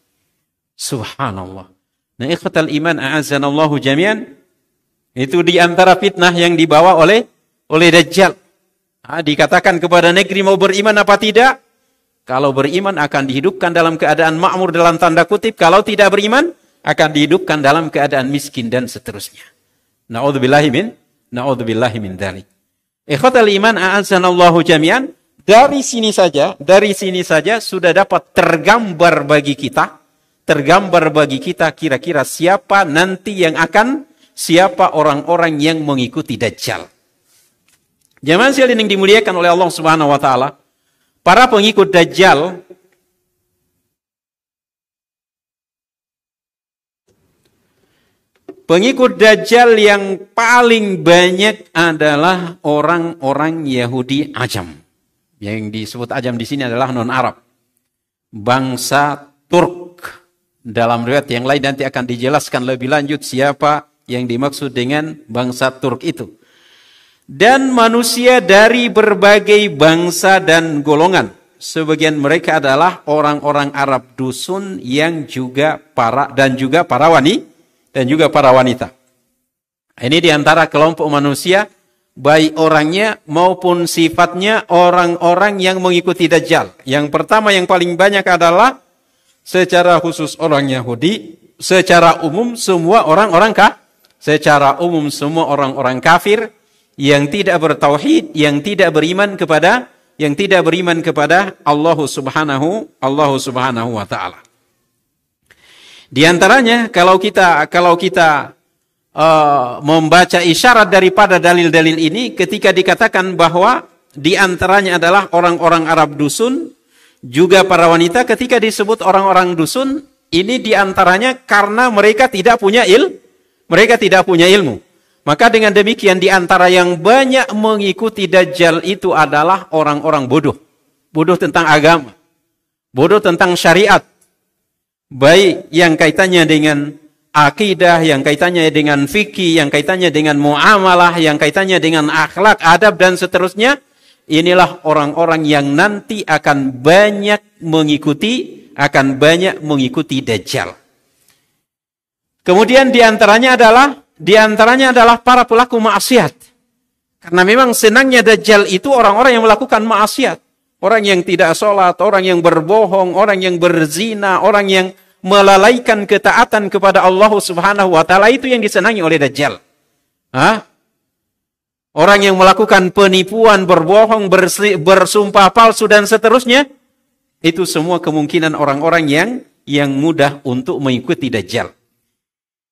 Subhanallah. Nah, ikhwatal iman a'azzanallahu jami'an, itu di antara fitnah yang dibawa oleh Dajjal. Dikatakan kepada negeri mau beriman apa tidak? Kalau beriman akan dihidupkan dalam keadaan makmur dalam tanda kutip. Kalau tidak beriman akan dihidupkan dalam keadaan miskin dan seterusnya. Na'udzubillahi min dzalik. Ikhwatal iman a'azzanallahu jami'an. Dari sini saja sudah dapat tergambar bagi kita kira-kira siapa orang-orang yang mengikuti Dajjal. Jamaah sekalian yang dimuliakan oleh Allah Subhanahu wa taala, para pengikut Dajjal yang paling banyak adalah orang-orang Yahudi Ajam. Yang disebut Ajam di sini adalah non-Arab. Bangsa Turk. Dalam riwayat yang lain nanti akan dijelaskan lebih lanjut siapa yang dimaksud dengan bangsa Turk itu. Dan manusia dari berbagai bangsa dan golongan. Sebagian mereka adalah orang-orang Arab dusun yang juga para wanita. Ini diantara kelompok manusia, baik orangnya maupun sifatnya, orang-orang yang mengikuti Dajjal. Yang pertama yang paling banyak adalah secara khusus orang Yahudi, secara umum semua orang-orang kafir yang tidak bertauhid, yang tidak beriman kepada Allah Subhanahu wa taala. Di antaranya kalau kita membaca isyarat daripada dalil-dalil ini, ketika dikatakan bahwa di antaranya adalah orang-orang Arab dusun, juga para wanita, ketika disebut orang-orang dusun, ini di antaranya karena mereka tidak punya ilmu. Maka dengan demikian di antara yang banyak mengikuti Dajjal itu adalah orang-orang bodoh. Bodoh tentang agama. Bodoh tentang syariat. Baik yang kaitannya dengan akidah, yang kaitannya dengan fikih, yang kaitannya dengan muamalah, yang kaitannya dengan akhlak, adab, dan seterusnya. Inilah orang-orang yang nanti akan banyak mengikuti Dajjal. Kemudian di antaranya adalah di antaranya adalah para pelaku maksiat. Karena memang senangnya Dajjal itu orang-orang yang melakukan maksiat. Orang yang tidak sholat, orang yang berbohong, orang yang berzina, orang yang melalaikan ketaatan kepada Allah Subhanahu wa Ta'ala, itu yang disenangi oleh Dajjal. Orang yang melakukan penipuan, berbohong, bersumpah palsu dan seterusnya, itu semua kemungkinan orang-orang yang mudah untuk mengikuti Dajjal.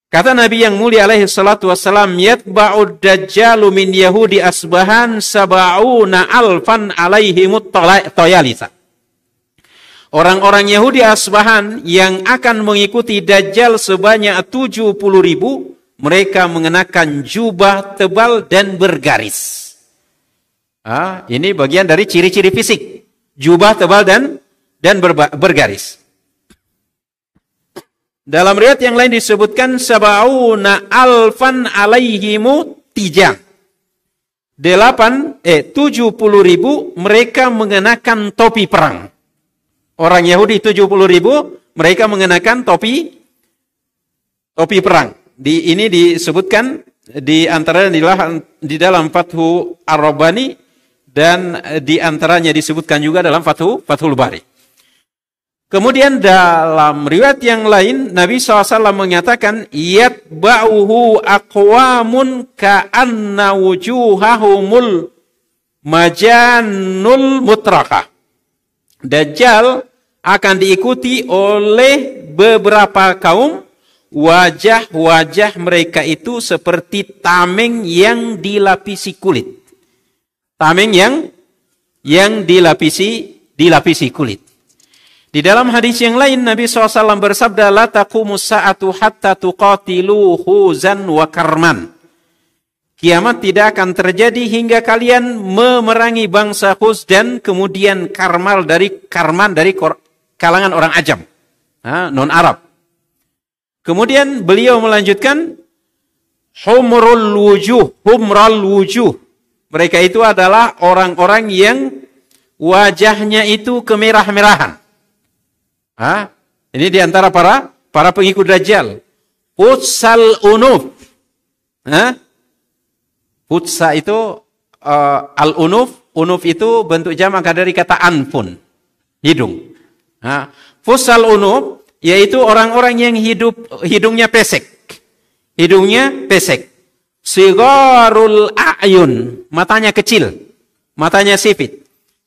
Kata Nabi yang mulia alaihi salatu wassalam, yatba'ud dajjalu min yahudi asbahan sab'una alfan alaihimut toyalisa. Orang-orang Yahudi Asbahan yang akan mengikuti Dajjal sebanyak 70.000, mereka mengenakan jubah tebal dan bergaris. Ini bagian dari ciri-ciri fisik. Jubah tebal dan bergaris. Dalam riwayat yang lain disebutkan sab'una alfan alaihimu tijang. 70.000 mereka mengenakan topi perang. Orang Yahudi 70.000 mereka mengenakan topi perang. Ini disebutkan di antaranya di dalam Fathu Ar-Rabbani, dan di antaranya disebutkan juga dalam Fathul Bari. Kemudian dalam riwayat yang lain Nabi SAW menyatakan yatba'uhu aqwamun ka'anna wujuhahumul majanul mutraqah. Dajjal akan diikuti oleh beberapa kaum, wajah-wajah mereka itu seperti tameng yang dilapisi kulit. Tameng yang dilapisi kulit. Di dalam hadis yang lain Nabi SAW bersabda, la taqumus sa'atu hatta tuqatilu huzan wa karman. Kiamat tidak akan terjadi hingga kalian memerangi bangsa Huz dan kemudian Karman dari kalangan orang Ajam, non Arab. Kemudian beliau melanjutkan, humral wujuh. Mereka itu adalah orang-orang yang wajahnya itu kemerah-merahan. Ini diantara para pengikut Dajjal. Futsal unuf. Futsa itu al-unuf. Unuf itu bentuk jamak dari kata anfun, hidung. Futsal unuf yaitu orang-orang yang hidungnya pesek. Hidungnya pesek. Sigarul a'yun, matanya kecil, matanya sipit.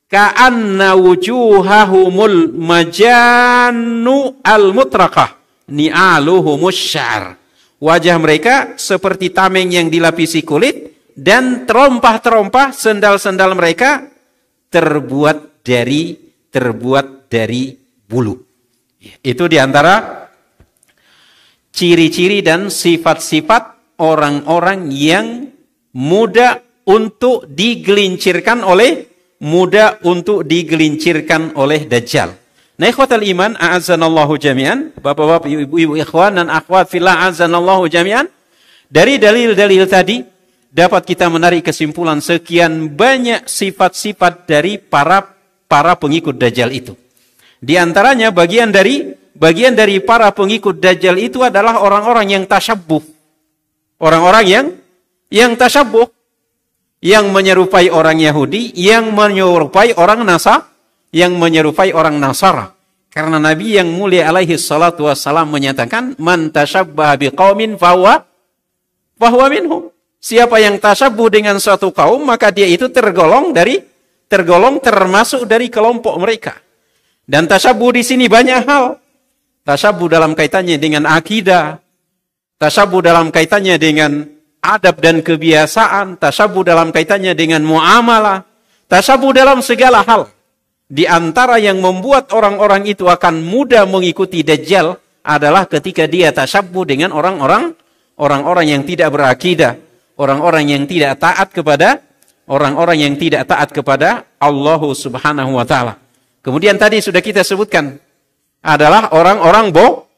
Ka'anna wujuhahumul majanu al-mutraqah ni'aluhumus syar. Wajah mereka seperti tameng yang dilapisi kulit, dan terompah-terompah sendal-sendal mereka terbuat dari bulu. Itu diantara ciri-ciri dan sifat-sifat orang-orang yang mudah untuk digelincirkan oleh Dajjal. Nah, ikhwatal iman, a'azzanallahu jami'an, bapak-bapak, ibu-ibu, ikhwan dan akhwat fillah, a'azzanallahu jami'an. Dari dalil-dalil tadi dapat kita menarik kesimpulan sekian banyak sifat-sifat dari para pengikut Dajjal itu. Di antaranya bagian dari para pengikut Dajjal itu adalah orang-orang yang tasyabbuh. Orang-orang yang tasyabbuh, yang menyerupai orang Yahudi, yang menyerupai orang Nasara. Karena Nabi yang mulia alaihi salatu wassalam menyatakan, man tasyabbaha biqaumin fahuwa minhum. Siapa yang tasyabbuh dengan suatu kaum, maka dia itu termasuk dari kelompok mereka. Dan tasyabbuh di sini banyak hal. Tasyabbuh dalam kaitannya dengan akidah, tasyabbuh dalam kaitannya dengan adab dan kebiasaan, tasyabbuh dalam kaitannya dengan muamalah, tasyabbuh dalam segala hal. Di antara yang membuat orang-orang itu akan mudah mengikuti Dajjal adalah ketika dia tasyabbuh dengan orang-orang yang tidak berakidah, orang-orang yang tidak taat kepada Allah Subhanahu wa taala. Kemudian tadi sudah kita sebutkan adalah orang-orang bodoh.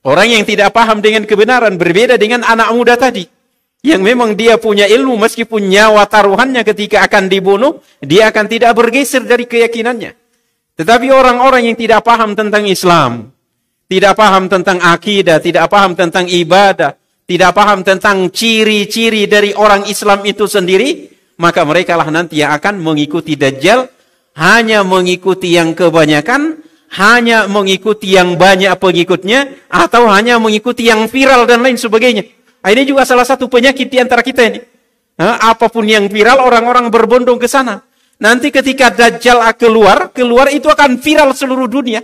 Orang yang tidak paham dengan kebenaran, berbeda dengan anak muda tadi. Yang memang dia punya ilmu, meskipun nyawa taruhannya ketika akan dibunuh, dia akan tidak bergeser dari keyakinannya. Tetapi orang-orang yang tidak paham tentang Islam, tidak paham tentang akidah, tidak paham tentang ibadah, tidak paham tentang ciri-ciri dari orang Islam itu sendiri, maka mereka lah nanti yang akan mengikuti Dajjal, hanya mengikuti yang kebanyakan, hanya mengikuti yang banyak pengikutnya, atau hanya mengikuti yang viral dan lain sebagainya. Ini juga salah satu penyakit di antara kita ini. Apapun yang viral, orang-orang berbondong ke sana. Nanti ketika Dajjal keluar itu akan viral seluruh dunia.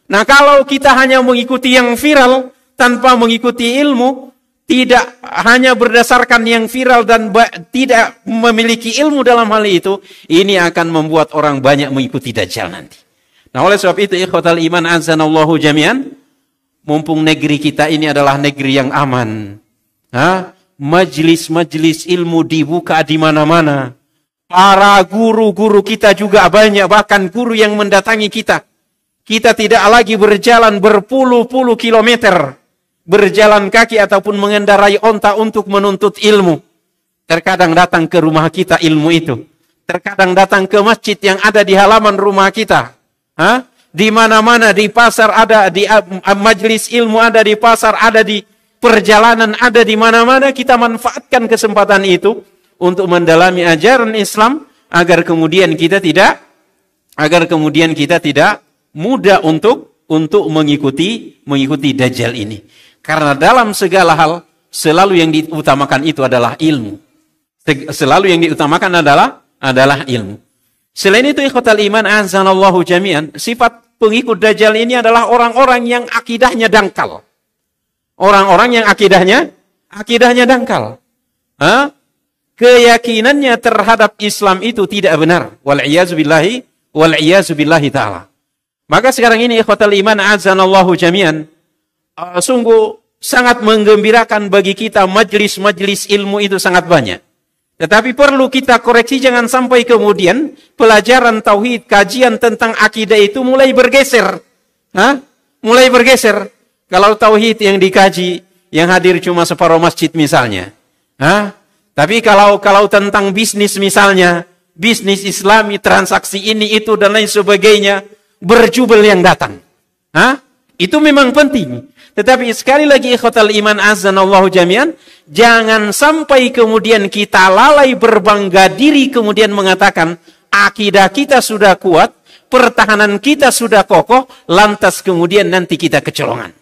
Nah, kalau kita hanya mengikuti yang viral tanpa mengikuti ilmu, tidak hanya berdasarkan yang viral dan tidak memiliki ilmu dalam hal itu, ini akan membuat orang banyak mengikuti Dajjal nanti. Nah, oleh sebab itu, ikhwatal iman azanallahu jami'an, mumpung negeri kita ini adalah negeri yang aman. Majlis-majlis ilmu dibuka di mana-mana. Para guru-guru kita juga banyak, bahkan guru yang mendatangi kita. Kita tidak lagi berjalan berpuluh-puluh kilometer, berjalan kaki ataupun mengendarai onta untuk menuntut ilmu. Terkadang datang ke rumah kita ilmu itu. Terkadang datang ke masjid yang ada di halaman rumah kita. Di mana-mana, di pasar ada, di majelis ilmu ada, di pasar ada, di perjalanan ada, di mana-mana kita manfaatkan kesempatan itu untuk mendalami ajaran Islam agar kemudian kita tidak mudah untuk mengikuti Dajjal ini. Karena dalam segala hal selalu yang diutamakan itu adalah ilmu. Selalu yang diutamakan adalah ilmu. Selain itu, ikhwatal iman azanallahu jami'an, sifat pengikut Dajjal ini adalah orang-orang yang akidahnya dangkal. Orang-orang yang akidahnya dangkal. Keyakinannya terhadap Islam itu tidak benar. Wal-iyazu billahi ta'ala. Maka sekarang ini ikhwatal iman azanallahu jami'an, sungguh sangat menggembirakan bagi kita majlis-majlis ilmu itu sangat banyak. Tetapi perlu kita koreksi, jangan sampai kemudian pelajaran tauhid, kajian tentang akidah itu mulai bergeser. Mulai bergeser. Kalau tauhid yang dikaji, yang hadir cuma separuh masjid misalnya. Tapi kalau tentang bisnis misalnya, bisnis Islami, transaksi ini, itu, dan lain sebagainya, berjubel yang datang. Itu memang penting. Tetapi sekali lagi ikhwatal iman azanallahu jami'an, jangan sampai kemudian kita lalai berbangga diri kemudian mengatakan akidah kita sudah kuat, pertahanan kita sudah kokoh, lantas kemudian nanti kita kecolongan.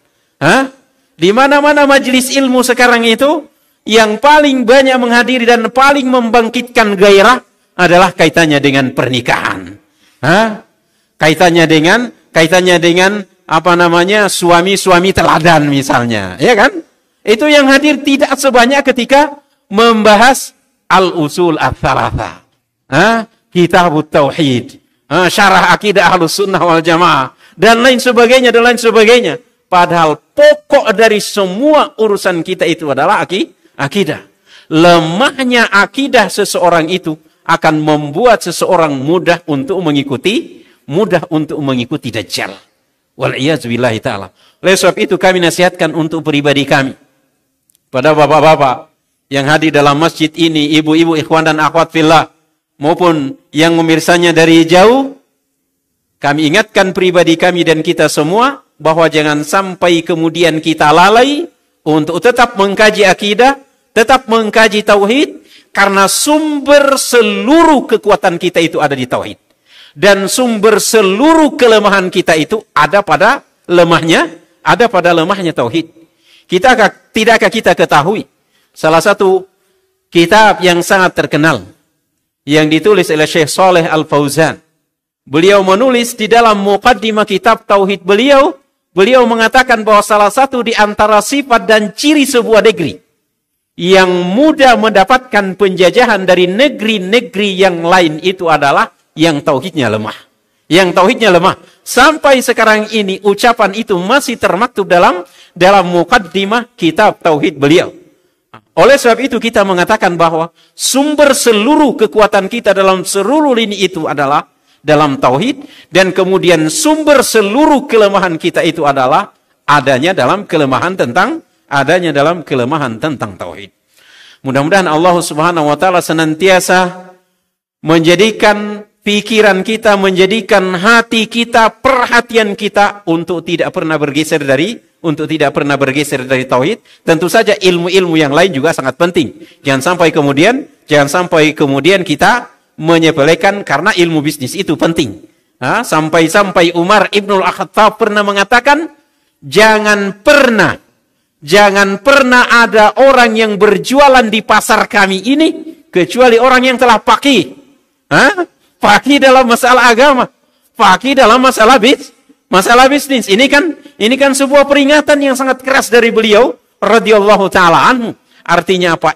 Di mana-mana majelis ilmu sekarang itu, yang paling banyak menghadiri dan paling membangkitkan gairah adalah kaitannya dengan pernikahan. Kaitannya dengan suami-suami teladan misalnya, ya kan? Itu yang hadir tidak sebanyak ketika membahas al-usul ats-tsalatsa. Kitabut tauhid, syarah akidah Ahlus Sunnah wal Jamaah, dan lain sebagainya. Padahal pokok dari semua urusan kita itu adalah akidah. Lemahnya akidah seseorang itu akan membuat seseorang mudah untuk mengikuti Dajjal. Wal'iyazubillahi ta'ala. Oleh sebab itu kami nasihatkan untuk pribadi kami, pada bapak-bapak yang hadir dalam masjid ini, ibu-ibu ikhwan dan akhwat fillah, maupun yang memirsanya dari jauh, kami ingatkan pribadi kami dan kita semua, bahwa jangan sampai kemudian kita lalai untuk tetap mengkaji akidah, tetap mengkaji tauhid, karena sumber seluruh kekuatan kita itu ada di tauhid. Dan sumber seluruh kelemahan kita itu ada pada lemahnya tauhid. Tidakkah kita ketahui salah satu kitab yang sangat terkenal yang ditulis oleh Syekh Shalih Al-Fauzan. Beliau menulis di dalam muqaddimah kitab tauhid beliau mengatakan bahwa salah satu di antara sifat dan ciri sebuah negeri yang mudah mendapatkan penjajahan dari negeri-negeri yang lain itu adalah yang tauhidnya lemah. Sampai sekarang ini ucapan itu masih termaktub dalam muqaddimah kitab tauhid beliau. Oleh sebab itu kita mengatakan bahwa sumber seluruh kekuatan kita dalam seluruh lini itu adalah dalam tauhid, dan kemudian sumber seluruh kelemahan kita itu adalah adanya dalam kelemahan tentang tauhid. Mudah-mudahan Allah Subhanahu wa taala senantiasa menjadikan pikiran kita, menjadikan hati kita, perhatian kita untuk tidak pernah bergeser dari tauhid. Tentu saja ilmu-ilmu yang lain juga sangat penting. Jangan sampai kemudian kita menyepelekan karena ilmu bisnis itu penting. Sampai-sampai Umar Ibnul Khattab pernah mengatakan, jangan pernah ada orang yang berjualan di pasar kami ini kecuali orang yang telah faqih. Faqih dalam masalah agama, faqih dalam masalah bisnis. Ini kan sebuah peringatan yang sangat keras dari beliau radhiyallahu taala anhu. Artinya apa?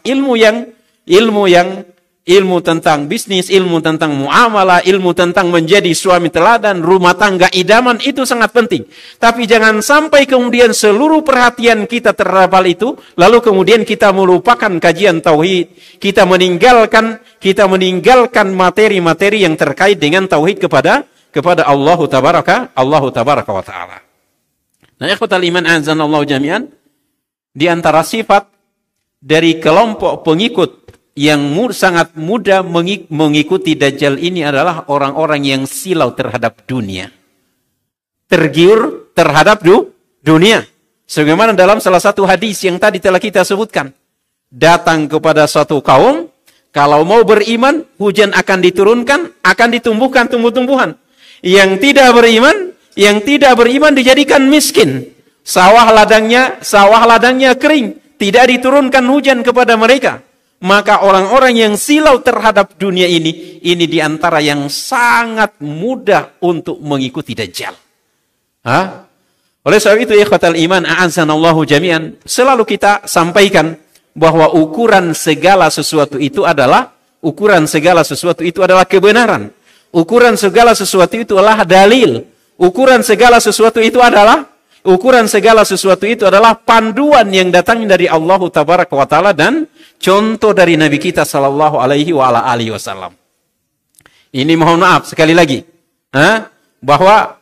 Ilmu tentang bisnis, ilmu tentang muamalah, ilmu tentang menjadi suami teladan, rumah tangga idaman, itu sangat penting. Tapi jangan sampai kemudian seluruh perhatian kita terhadap hal itu, lalu kemudian kita melupakan kajian tauhid, kita meninggalkan materi-materi yang terkait dengan tauhid kepada Allah tabaraka wa taala. Nah, ikhwatal iman azanallahu jami'an, di antara sifat dari kelompok pengikut yang sangat mudah mengikuti Dajjal ini adalah orang-orang yang silau terhadap dunia. Tergiur terhadap dunia. Sebagaimana dalam salah satu hadis yang tadi telah kita sebutkan. Datang kepada suatu kaum, kalau mau beriman, hujan akan diturunkan, akan ditumbuhkan tumbuh-tumbuhan. Yang tidak beriman dijadikan miskin. Sawah ladangnya kering, tidak diturunkan hujan kepada mereka. Maka orang-orang yang silau terhadap dunia ini diantara yang sangat mudah untuk mengikuti Dajjal. Oleh sebab itu, ikhwatal iman a'azzanallahu jami'an, selalu kita sampaikan bahwa ukuran segala sesuatu itu adalah kebenaran. Ukuran segala sesuatu itu adalah dalil. Ukuran segala sesuatu itu adalah panduan yang datang dari Allah tabaraka wa taala dan contoh dari Nabi kita sallallahu alaihi wasallam. Ini mohon maaf sekali lagi, bahwa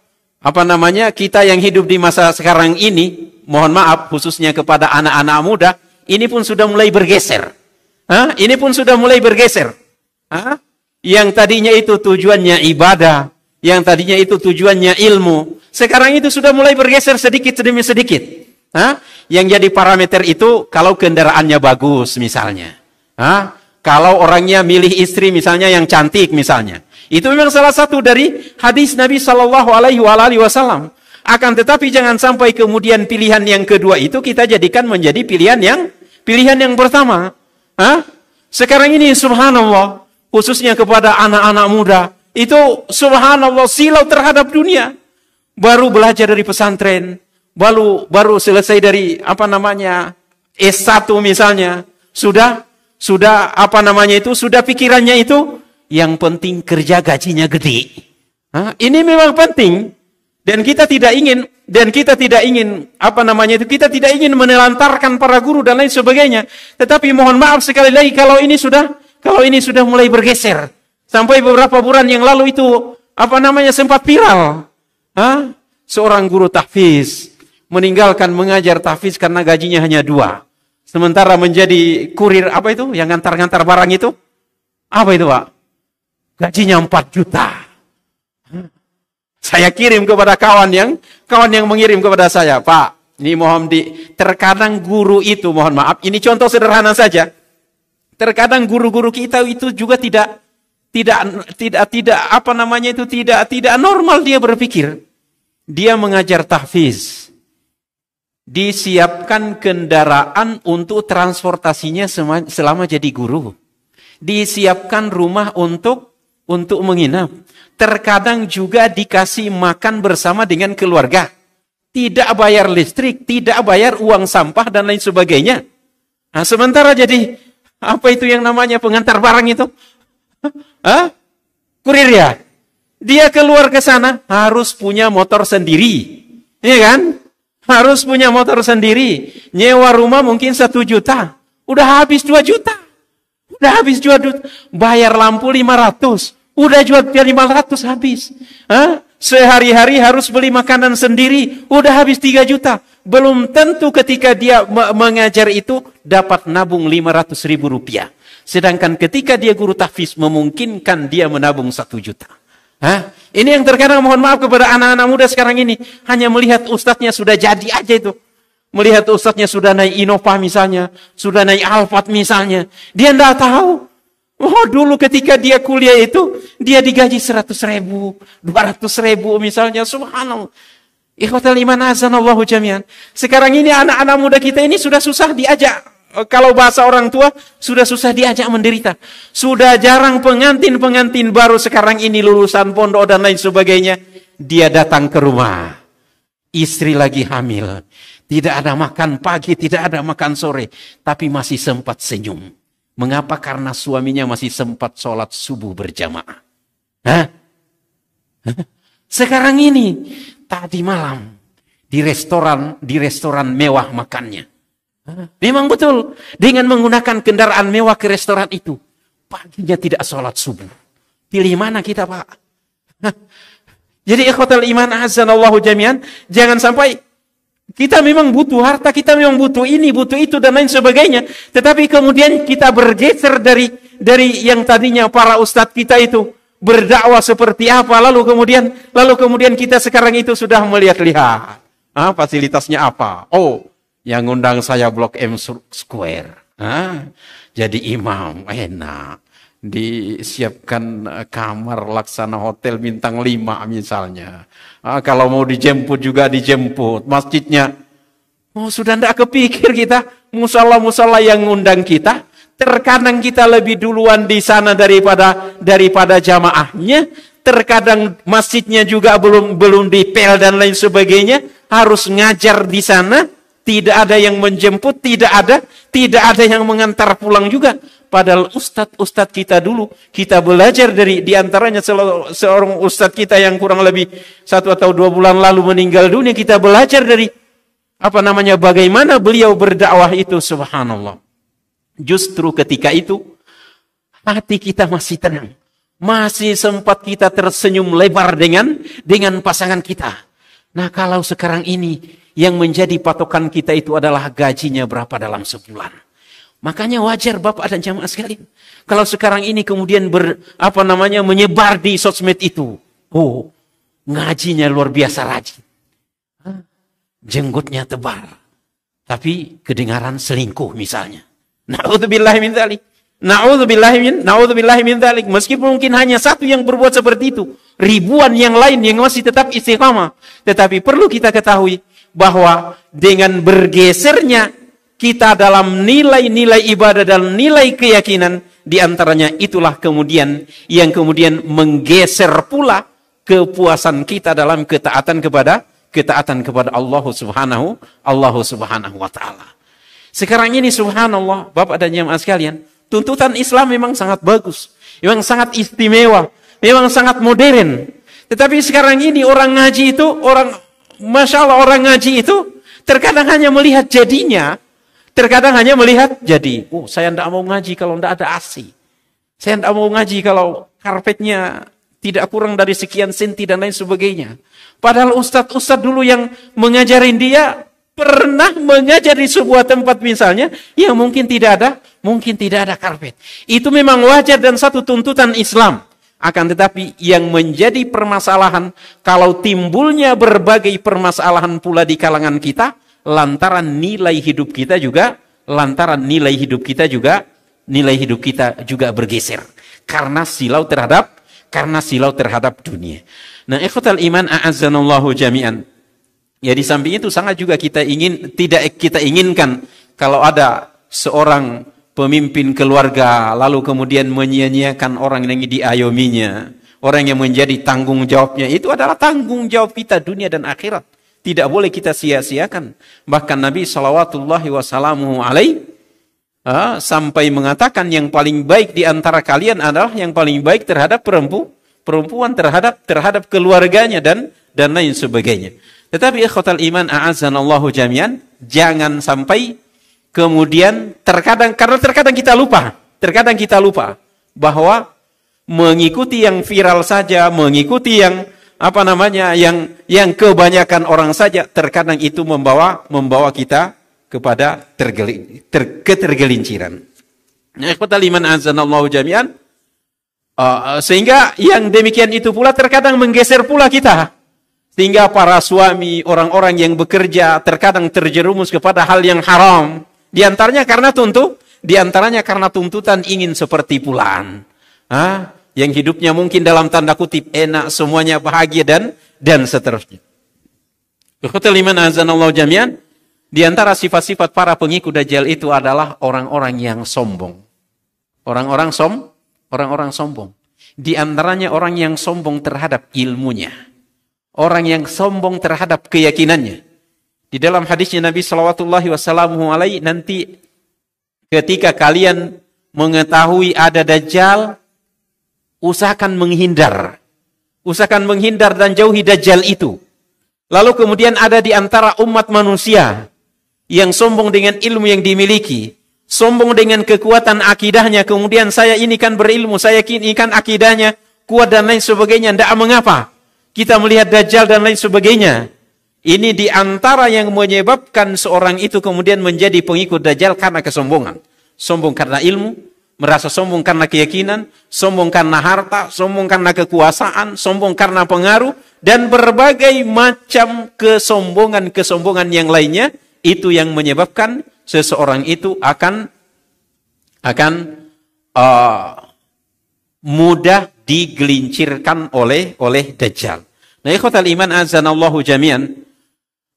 kita yang hidup di masa sekarang ini, mohon maaf khususnya kepada anak-anak muda, ini pun sudah mulai bergeser. Yang tadinya itu tujuannya ibadah, yang tadinya itu tujuannya ilmu, sekarang itu sudah mulai bergeser sedikit demi sedikit. Yang jadi parameter itu kalau kendaraannya bagus misalnya. Kalau orangnya milih istri misalnya yang cantik misalnya. Itu memang salah satu dari hadis Nabi sallallahu alaihi wasallam. Akan tetapi jangan sampai kemudian pilihan yang kedua itu kita jadikan menjadi pilihan yang pertama. Sekarang ini subhanallah, khususnya kepada anak-anak muda, itu subhanallah silau terhadap dunia. Baru belajar dari pesantren, baru selesai dari S1 misalnya, sudah pikirannya itu yang penting kerja gajinya gede. Ini memang penting dan kita tidak ingin kita tidak ingin menelantarkan para guru dan lain sebagainya. Tetapi mohon maaf sekali lagi kalau ini sudah mulai bergeser. Sampai beberapa bulan yang lalu itu sempat viral. Seorang guru tahfiz meninggalkan mengajar tahfiz karena gajinya hanya 2. Sementara menjadi kurir yang ngantar-ngantar barang itu. Apa itu, Pak? Gajinya 4 juta. Saya kirim kepada kawan yang mengirim kepada saya, Pak, ini terkadang guru itu, mohon maaf, ini contoh sederhana saja. Terkadang guru-guru kita itu juga tidak normal dia berpikir. Dia mengajar tahfiz. Disiapkan kendaraan untuk transportasinya selama jadi guru. Disiapkan rumah untuk menginap. Terkadang juga dikasih makan bersama dengan keluarga. Tidak bayar listrik, tidak bayar uang sampah dan lain sebagainya. Sementara jadi apa itu yang namanya pengantar barang itu? Kurir ya? Dia keluar ke sana harus punya motor sendiri. Iya kan? Harus punya motor sendiri. Nyewa rumah mungkin 1 juta. Udah habis 2 juta. Bayar lampu 500. Udah jual 500 habis. Sehari-hari harus beli makanan sendiri. Udah habis 3 juta. Belum tentu ketika dia mengajar itu dapat nabung 500.000 rupiah. Sedangkan ketika dia guru tahfiz memungkinkan dia menabung 1 juta. Hah? Ini yang terkadang mohon maaf kepada anak-anak muda sekarang ini. Hanya melihat ustadznya sudah jadi aja itu. Melihat ustadznya sudah naik Innova misalnya. Sudah naik Alphard misalnya. Dia tidak tahu. Oh dulu ketika dia kuliah itu. Dia digaji 100 ribu. 200 ribu misalnya. Subhanallah. Ikhwatal iman azanallahu jami'an. Sekarang ini anak-anak muda kita ini sudah susah diajak. Kalau bahasa orang tua, sudah susah diajak menderita. Sudah jarang pengantin-pengantin baru sekarang ini lulusan pondok dan lain sebagainya. Dia datang ke rumah. Istri lagi hamil. Tidak ada makan pagi, tidak ada makan sore. Tapi masih sempat senyum. Mengapa? Karena suaminya masih sempat sholat subuh berjamaah. Hah? Sekarang ini, tadi malam, di restoran mewah makannya. Memang betul, dengan menggunakan kendaraan mewah ke restoran itu, paginya tidak sholat subuh. Pilih mana kita, Pak? Jadi ikhwatal iman azanallahu jami'an, jangan sampai kita memang butuh harta, kita memang butuh ini, butuh itu dan lain sebagainya, tetapi kemudian kita bergeser dari yang tadinya para ustadz kita itu berdakwah seperti apa, lalu kemudian kita sekarang itu sudah melihat-lihat, fasilitasnya apa? Oh, yang ngundang saya Blok M Square. Jadi imam, enak. Disiapkan kamar laksana hotel bintang 5 misalnya. Kalau mau dijemput juga dijemput. Masjidnya, sudah tidak kepikir kita. Musala-musala yang ngundang kita. Terkadang kita lebih duluan di sana daripada jamaahnya. Terkadang masjidnya juga belum dipel dan lain sebagainya. Harus ngajar di sana. Tidak ada yang menjemput, tidak ada yang mengantar pulang juga. Padahal ustadz kita dulu, kita belajar di antaranya seorang ustadz kita yang kurang lebih 1 atau 2 bulan lalu meninggal dunia, kita belajar dari bagaimana beliau berdakwah itu, subhanallah. Justru ketika itu hati kita masih tenang, masih sempat kita tersenyum lebar dengan pasangan kita. Nah, kalau sekarang ini yang menjadi patokan kita itu adalah gajinya berapa dalam sebulan. Makanya wajar Bapak dan jamaah sekalian. Kalau sekarang ini kemudian menyebar di sosmed itu. Oh, ngajinya luar biasa rajin. Jenggotnya tebal. Tapi kedengaran selingkuh misalnya. Na'udzubillahi min dzalik. Na'udzubillahi min dzalik. Meskipun mungkin hanya satu yang berbuat seperti itu. Ribuan yang lain yang masih tetap istiqamah. Tetapi perlu kita ketahui bahwa dengan bergesernya kita dalam nilai-nilai ibadah dan nilai keyakinan, diantaranya itulah kemudian yang kemudian menggeser pula kepuasan kita dalam ketaatan kepada Allah Subhanahu wa taala. Sekarang ini subhanallah, Bapak dan jemaah sekalian, tuntutan Islam memang sangat bagus, memang sangat istimewa, memang sangat modern. Tetapi sekarang ini orang ngaji itu, Masya Allah, orang ngaji itu terkadang hanya melihat jadinya. Terkadang hanya melihat jadi. Saya tidak mau ngaji kalau tidak ada AC. Saya tidak mau ngaji kalau karpetnya tidak kurang dari sekian senti dan lain sebagainya. Padahal ustadz-ustadz dulu yang mengajarin dia pernah mengajar di sebuah tempat misalnya yang mungkin tidak ada karpet. Itu memang wajar dan satu tuntutan Islam. Akan tetapi yang menjadi permasalahan kalau timbulnya berbagai permasalahan pula di kalangan kita lantaran nilai hidup kita juga bergeser karena silau terhadap dunia. Nah, ikhwatal iman a'azzanallahu jami'an. Ya, di samping itu sangat juga tidak kita inginkan kalau ada seorang pemimpin keluarga lalu kemudian menyia-nyiakan orang yang diayominya, orang yang menjadi tanggung jawabnya. Itu adalah tanggung jawab kita dunia dan akhirat. Tidak boleh kita sia-siakan. Bahkan Nabi sallallahu wasallam sampai mengatakan yang paling baik di antara kalian adalah yang paling baik terhadap perempuan terhadap keluarganya dan lain sebagainya. Tetapi ikhwatal iman a'azzanallahu jami'an, jangan sampai kemudian terkadang kita lupa bahwa mengikuti yang viral saja, mengikuti yang yang kebanyakan orang saja, terkadang itu membawa kita kepada ketergelinciran. Ikhwatal iman azanallahu jami'an. Sehingga yang demikian itu pula terkadang menggeser pula kita. Sehingga para suami, orang-orang yang bekerja terkadang terjerumus kepada hal yang haram. Di antaranya karena tuntutan ingin seperti fulan. Yang hidupnya mungkin dalam tanda kutip enak, semuanya bahagia dan seterusnya. Ikhwatal iman azanallahu jami'an. Di antara sifat-sifat para pengikut Dajjal itu adalah orang-orang yang sombong. Orang-orang sombong. Di antaranya orang yang sombong terhadap ilmunya. Orang yang sombong terhadap keyakinannya. Di dalam hadisnya Nabi SAW, nanti ketika kalian mengetahui ada Dajjal, usahakan menghindar. Usahakan menghindar dan jauhi Dajjal itu. Lalu kemudian ada di antara umat manusia yang sombong dengan ilmu yang dimiliki. Sombong dengan kekuatan akidahnya. Kemudian saya ini kan berilmu, saya ini kan akidahnya kuat dan lain sebagainya. Tidak mengapa kita melihat Dajjal dan lain sebagainya. Ini di antara yang menyebabkan seorang itu kemudian menjadi pengikut Dajjal karena kesombongan. Sombong karena ilmu, merasa sombong karena keyakinan, sombong karena harta, sombong karena kekuasaan, sombong karena pengaruh, dan berbagai macam kesombongan-kesombongan yang lainnya. Itu yang menyebabkan seseorang itu akan mudah digelincirkan oleh Dajjal. Nah, ikhwatal iman azanallahu jami'an,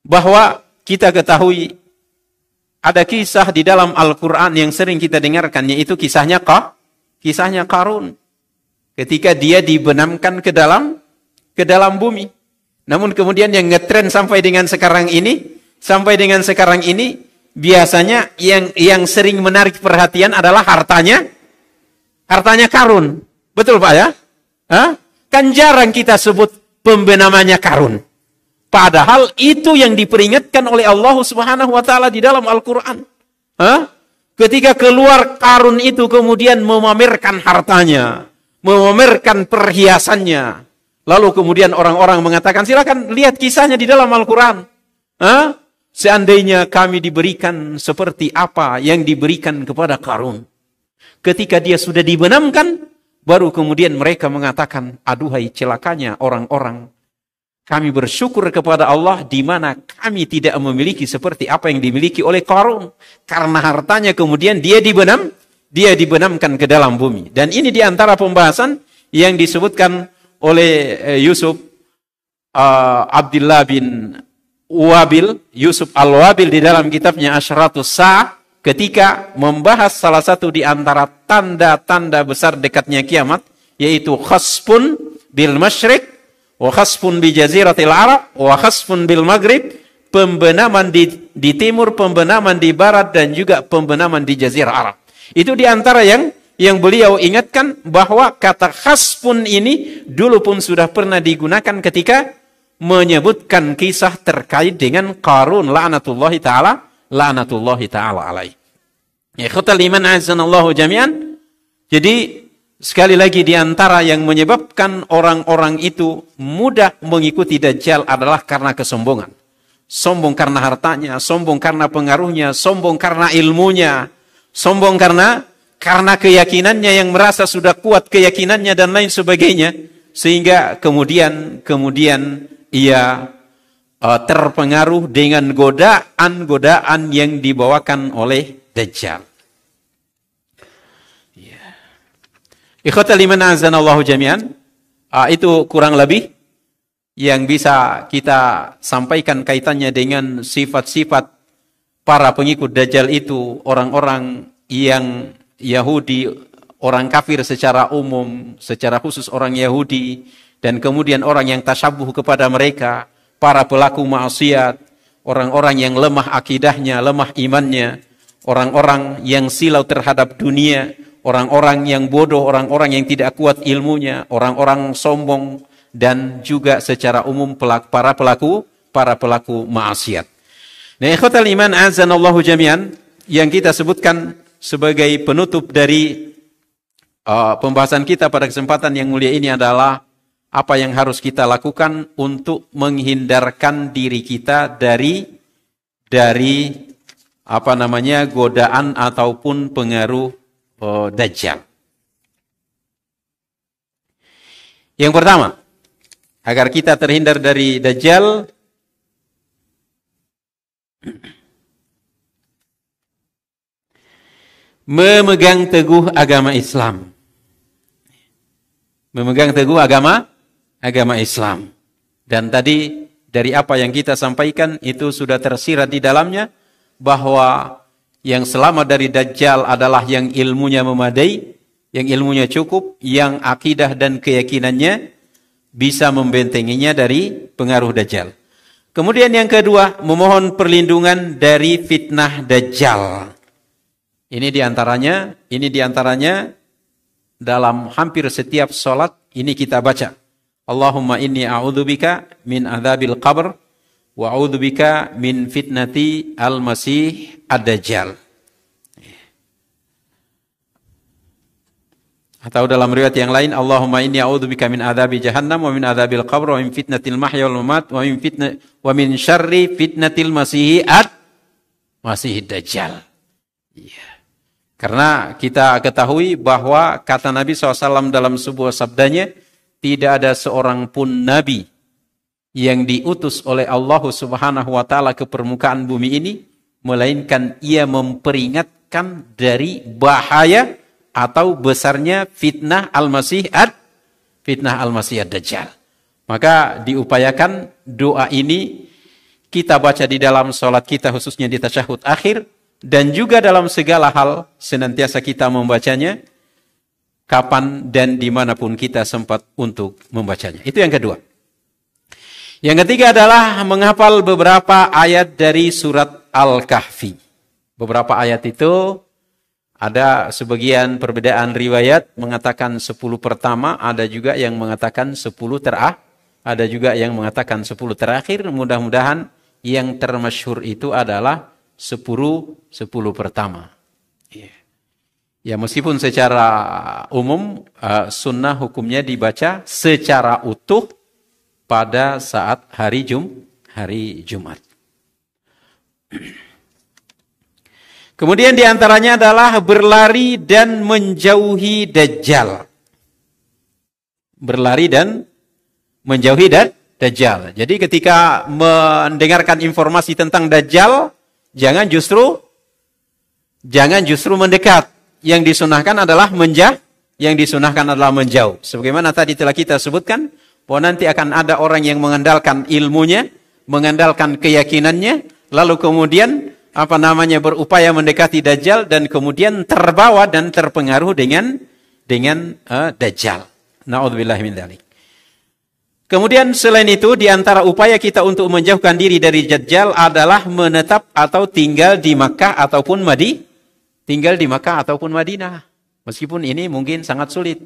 bahwa kita ketahui ada kisah di dalam Al-Quran yang sering kita dengarkan, yaitu kisahnya Qarun. Ketika dia dibenamkan ke dalam bumi. Namun kemudian yang ngetren sampai dengan sekarang ini, biasanya yang sering menarik perhatian adalah hartanya Qarun. Betul Pak ya? Kan jarang kita sebut pembenamannya Qarun. Padahal itu yang diperingatkan oleh Allah Subhanahu wa taala di dalam Al-Qur'an. Ketika keluar Qarun itu kemudian memamerkan hartanya, memamerkan perhiasannya. Lalu kemudian orang-orang mengatakan, silakan lihat kisahnya di dalam Al-Qur'an. Seandainya kami diberikan seperti apa yang diberikan kepada Qarun. Ketika dia sudah dibenamkan, baru kemudian mereka mengatakan, aduhai celakanya orang-orang. Kami bersyukur kepada Allah di mana kami tidak memiliki seperti apa yang dimiliki oleh Qarun. Karena hartanya kemudian dia dibenamkan ke dalam bumi. Dan ini di antara pembahasan yang disebutkan oleh Yusuf Abdullah bin Yusuf Al-Wabil di dalam kitabnya Asyratus Sa'ah, ketika membahas salah satu di antara tanda-tanda besar dekatnya kiamat, yaitu khasfun bil masyriq wa khasfun bi jaziratil Arab wa khasfun bil maghrib, pembenaman di timur, pembenaman di barat, dan juga pembenaman di jazirah Arab. Itu di antara yang beliau ingatkan bahwa kata khasfun ini dulu pun sudah pernah digunakan ketika menyebutkan kisah terkait dengan Qarun la'natullahi ta'ala alaih. Ya ikhwatal iman azanallahu jami'an. Jadi sekali lagi di antara yang menyebabkan orang-orang itu mudah mengikuti Dajjal adalah karena kesombongan. Sombong karena hartanya, sombong karena pengaruhnya, sombong karena ilmunya, sombong karena keyakinannya yang merasa sudah kuat keyakinannya dan lain sebagainya, sehingga kemudian ia terpengaruh dengan godaan-godaan yang dibawakan oleh Dajjal. Ikhwatal iman azanallahu jami'an. Itu kurang lebih yang bisa kita sampaikan kaitannya dengan sifat-sifat para pengikut Dajjal itu, orang-orang yang Yahudi, orang kafir secara umum, secara khusus orang Yahudi, dan kemudian orang yang tasyabuh kepada mereka, para pelaku maksiat, orang-orang yang lemah akidahnya, lemah imannya, orang-orang yang silau terhadap dunia, orang-orang yang bodoh, orang-orang yang tidak kuat ilmunya, orang-orang sombong, dan juga secara umum para pelaku maksiat. Nah, ikhwatal iman azanallahu jami'an, yang kita sebutkan sebagai penutup dari pembahasan kita pada kesempatan yang mulia ini adalah apa yang harus kita lakukan untuk menghindarkan diri kita dari godaan ataupun pengaruh Dajjal. Yang pertama, agar kita terhindar dari Dajjal, memegang teguh agama Islam. Memegang teguh agama Islam. Dan tadi dari apa yang kita sampaikan itu sudah tersirat di dalamnya bahwa yang selamat dari Dajjal adalah yang ilmunya memadai, yang ilmunya cukup, yang akidah dan keyakinannya bisa membentenginya dari pengaruh Dajjal. Kemudian yang kedua, memohon perlindungan dari fitnah Dajjal. Ini diantaranya dalam hampir setiap sholat ini kita baca. Allahumma inni a'udzubika min adzabil qabr wa a'udzubika min fitnati al-masih ad-dajjal. Atau dalam riwayat yang lain, Allahumma inni a'udzubika min adzabi jahannam wa min adzabil qabr wa min fitnatil mahya wal mamat wa min syarri fitnatil masih ad-dajjal. Iya. Karena kita ketahui bahwa kata Nabi SAW dalam sebuah sabdanya, tidak ada seorang pun Nabi yang diutus oleh Allah Subhanahu wa Ta'ala ke permukaan bumi ini, melainkan ia memperingatkan dari bahaya atau besarnya fitnah al-masih ad-dajjal. Maka diupayakan doa ini kita baca di dalam sholat kita, khususnya di tasyahud akhir, dan juga dalam segala hal senantiasa kita membacanya kapan dan dimanapun kita sempat untuk membacanya. Itu yang kedua. Yang ketiga adalah menghafal beberapa ayat dari surat Al-Kahfi. Beberapa ayat itu ada sebagian perbedaan riwayat mengatakan 10 pertama, ada juga yang mengatakan 10 terakhir, ada juga yang mengatakan 10 terakhir. Mudah-mudahan yang termasyhur itu adalah 10 pertama. Ya, meskipun secara umum sunnah hukumnya dibaca secara utuh pada saat hari Jumat. Kemudian diantaranya adalah berlari dan menjauhi Dajjal. Berlari dan menjauhi Dajjal. Jadi ketika mendengarkan informasi tentang Dajjal, jangan justru mendekat. Yang disunahkan adalah menjauh. Sebagaimana tadi telah kita sebutkan, bahwa nanti akan ada orang yang mengandalkan ilmunya, mengandalkan keyakinannya, lalu kemudian berupaya mendekati Dajjal dan kemudian terbawa dan terpengaruh dengan Dajjal. Na'udzubillahi min dzalik. Kemudian selain itu, di antara upaya kita untuk menjauhkan diri dari Dajjal adalah menetap atau tinggal di Makkah ataupun Madinah. Meskipun ini mungkin sangat sulit.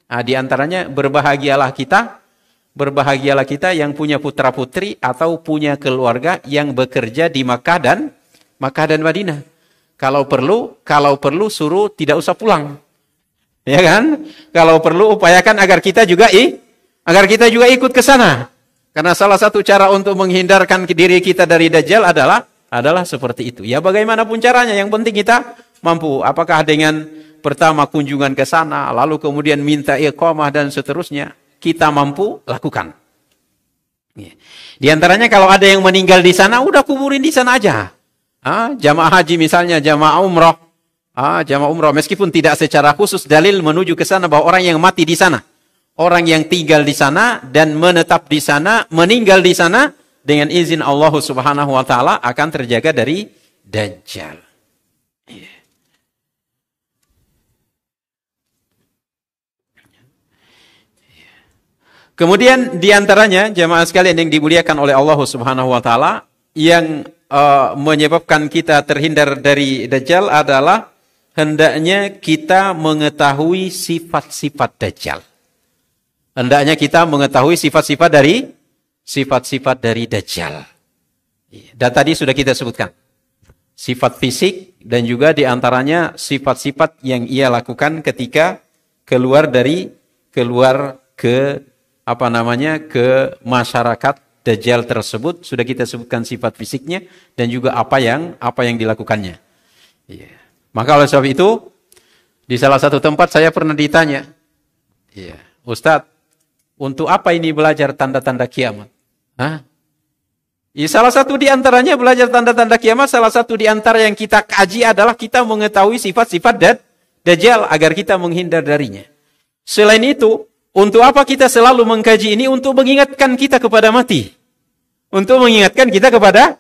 Di antaranya berbahagialah kita yang punya putra-putri atau punya keluarga yang bekerja di Makkah dan Madinah. Kalau perlu suruh tidak usah pulang. Ya kan? Kalau perlu upayakan agar kita juga ikut ke sana. Karena salah satu cara untuk menghindarkan diri kita dari Dajjal adalah seperti itu. Ya bagaimanapun caranya, yang penting kita mampu. Apakah dengan pertama kunjungan ke sana, lalu kemudian minta iqamah dan seterusnya, kita mampu lakukan. Di antaranya kalau ada yang meninggal di sana, udah kuburin di sana aja. Jamaah haji misalnya, jamaah umrah, meskipun tidak secara khusus dalil menuju ke sana bahwa orang yang mati di sana, orang yang tinggal di sana dan menetap di sana, meninggal di sana, dengan izin Allah Subhanahu wa Ta'ala akan terjaga dari Dajjal. Kemudian diantaranya jamaah sekalian yang dimuliakan oleh Allah Subhanahu wa Ta'ala, yang menyebabkan kita terhindar dari Dajjal adalah hendaknya kita mengetahui sifat-sifat Dajjal. Hendaknya kita mengetahui sifat-sifat dari Dajjal. Dan tadi sudah kita sebutkan sifat fisik dan juga diantaranya sifat-sifat yang ia lakukan ketika keluar ke masyarakat Dajjal tersebut. Sudah kita sebutkan sifat fisiknya dan juga apa yang dilakukannya. Maka oleh sebab itu Di salah satu tempat saya pernah ditanya, iya, Ustadz, untuk apa ini belajar tanda-tanda kiamat? Hah? Ya, salah satu di antaranya belajar tanda-tanda kiamat, salah satu di antara yang kita kaji adalah kita mengetahui sifat-sifat Dajjal agar kita menghindar darinya. Selain itu, untuk apa kita selalu mengkaji ini? Untuk mengingatkan kita kepada mati. Untuk mengingatkan kita kepada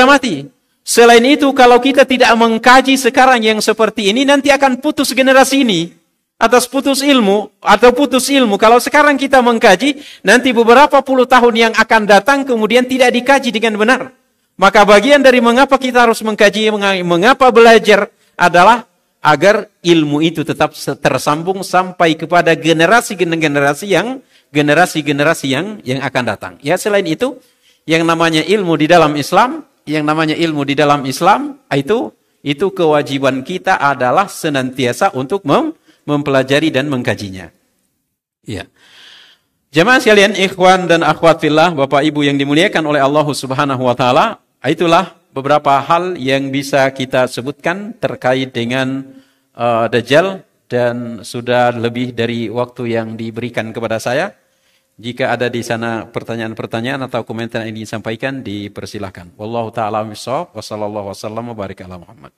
mati. Selain itu, kalau kita tidak mengkaji sekarang yang seperti ini, nanti akan putus generasi ini. Atas putus ilmu, atau putus ilmu. Kalau sekarang kita mengkaji, nanti beberapa puluh tahun yang akan datang, kemudian tidak dikaji dengan benar. Maka bagian dari mengapa kita harus mengkaji, mengapa belajar, adalah agar ilmu itu tetap tersambung sampai kepada generasi-generasi yang akan datang. Ya, selain itu, yang namanya ilmu di dalam Islam, itu kewajiban kita adalah senantiasa untuk mempelajari dan mengkajinya. Ya. Jemaah sekalian, ikhwan dan akhwat fillah, Bapak Ibu yang dimuliakan oleh Allah Subhanahu wa taala, itulah beberapa hal yang bisa kita sebutkan terkait dengan Dajjal, dan sudah lebih dari waktu yang diberikan kepada saya. Jika ada di sana pertanyaan-pertanyaan atau komentar yang ingin disampaikan, dipersilahkan. Wallahu ta'ala bishawab, wa sallallahu wasallam wa barik ala Muhammad.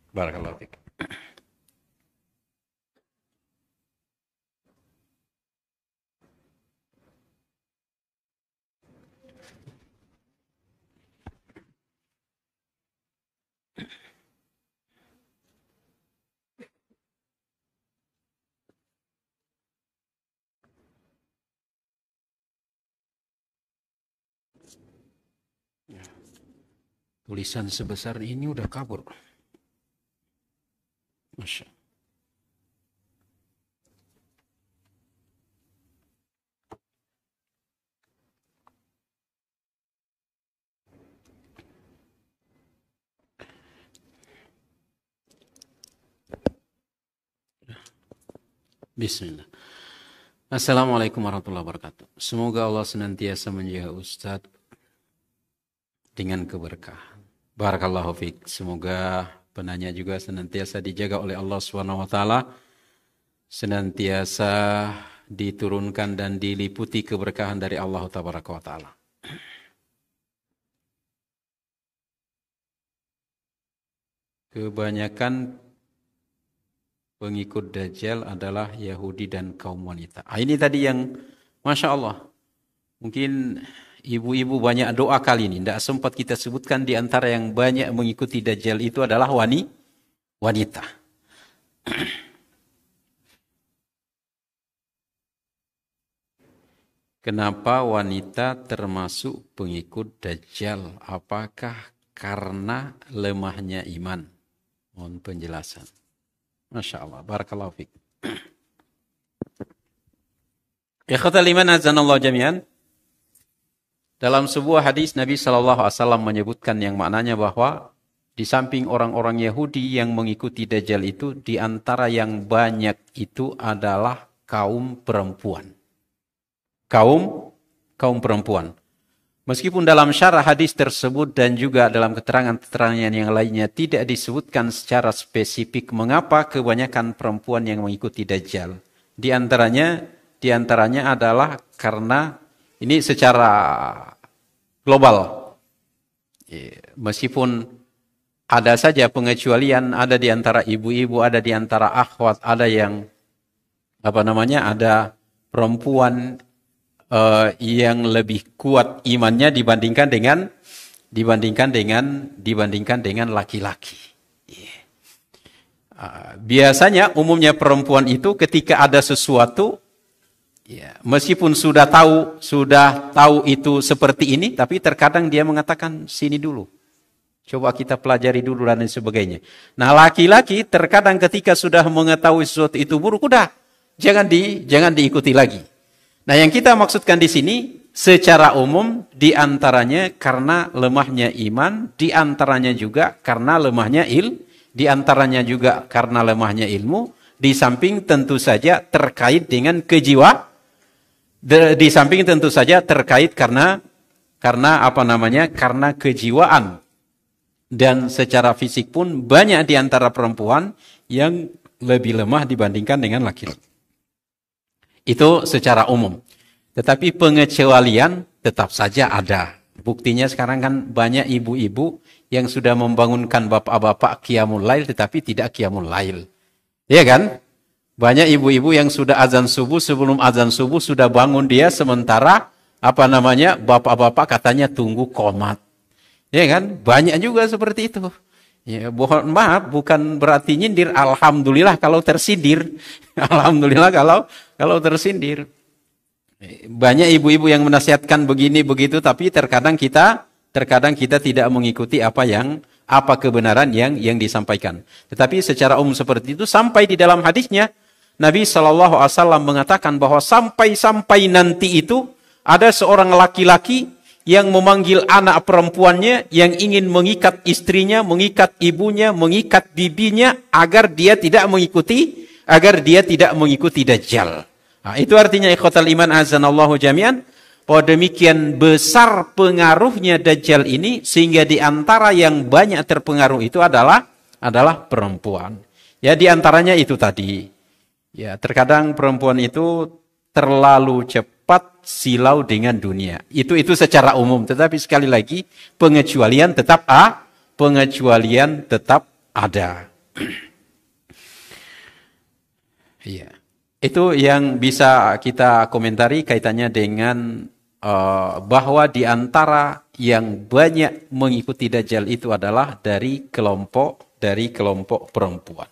Barakallahu fiik. Tulisan sebesar ini udah kabur. Masya. Bismillah. Assalamualaikum warahmatullahi wabarakatuh. Semoga Allah senantiasa menjaga Ustadz dengan keberkahan. Barakallahu fiik. Semoga penanya juga senantiasa dijaga oleh Allah Subhanahu wa taala, senantiasa diturunkan dan diliputi keberkahan dari Allah Tabaraka wa taala. Kebanyakan pengikut Dajjal adalah Yahudi dan kaum wanita. Ini tadi yang Masya Allah. Mungkin ibu-ibu banyak doa kali ini. Tidak sempat kita sebutkan di antara yang banyak mengikuti Dajjal itu adalah wanita. Kenapa wanita termasuk pengikut Dajjal? Apakah karena lemahnya iman? Mohon penjelasan. Masya Allah. Barakallahu fiik. Ikhwatal iman azanallahu jami'an. Dalam sebuah hadis Nabi SAW menyebutkan yang maknanya bahwa di samping orang-orang Yahudi yang mengikuti Dajjal itu, di antara yang banyak itu adalah kaum perempuan. Kaum perempuan. Meskipun dalam syarah hadis tersebut dan juga dalam keterangan-keterangan yang lainnya tidak disebutkan secara spesifik mengapa kebanyakan perempuan yang mengikuti Dajjal. Di antaranya adalah karena ini secara global. Meskipun ada saja pengecualian, ada di antara ibu-ibu, ada di antara akhwat, ada yang ada perempuan yang lebih kuat imannya dibandingkan dengan laki-laki. Biasanya umumnya perempuan itu ketika ada sesuatu, meskipun sudah tahu itu seperti ini, tapi terkadang dia mengatakan sini dulu. Coba kita pelajari dulu dan sebagainya. Nah, laki-laki terkadang ketika sudah mengetahui sesuatu itu buruk, udah jangan diikuti lagi. Nah, yang kita maksudkan di sini secara umum di antaranya karena lemahnya iman, di antaranya juga karena lemahnya ilmu, di samping tentu saja terkait dengan kejiwaan. Di samping tentu saja terkait karena kejiwaan. Dan secara fisik pun banyak di antara perempuan yang lebih lemah dibandingkan dengan laki-laki. Itu secara umum. Tetapi pengecualian tetap saja ada. Buktinya sekarang kan banyak ibu-ibu yang sudah membangunkan bapak-bapak qiyamul lail tetapi tidak qiyamul lail. Iya kan? Banyak ibu-ibu yang sudah azan subuh, sebelum azan subuh sudah bangun dia, sementara bapak-bapak katanya tunggu qomat. Ya kan? Banyak juga seperti itu. Ya, mohon maaf, bukan berarti nyindir. Alhamdulillah kalau tersindir. Alhamdulillah kalau tersindir. Banyak ibu-ibu yang menasihatkan begini begitu, tapi terkadang kita tidak mengikuti apa kebenaran yang disampaikan. Tetapi secara umum seperti itu, sampai di dalam hadisnya Nabi SAW mengatakan bahwa sampai nanti itu ada seorang laki-laki yang memanggil anak perempuannya yang ingin mengikat istrinya, mengikat ibunya, mengikat bibinya agar dia tidak mengikuti Dajjal. Nah, itu artinya ikhwatal iman azanallahu jami'an, bahwa demikian besar pengaruhnya Dajjal ini sehingga di antara yang banyak terpengaruh itu adalah perempuan. Ya, di antaranya itu tadi. Ya, terkadang perempuan itu terlalu cepat silau dengan dunia. Itu secara umum, tetapi sekali lagi pengecualian tetap ada. Iya. Itu yang bisa kita komentari kaitannya dengan bahwa di antara yang banyak mengikuti Dajjal itu adalah dari kelompok perempuan.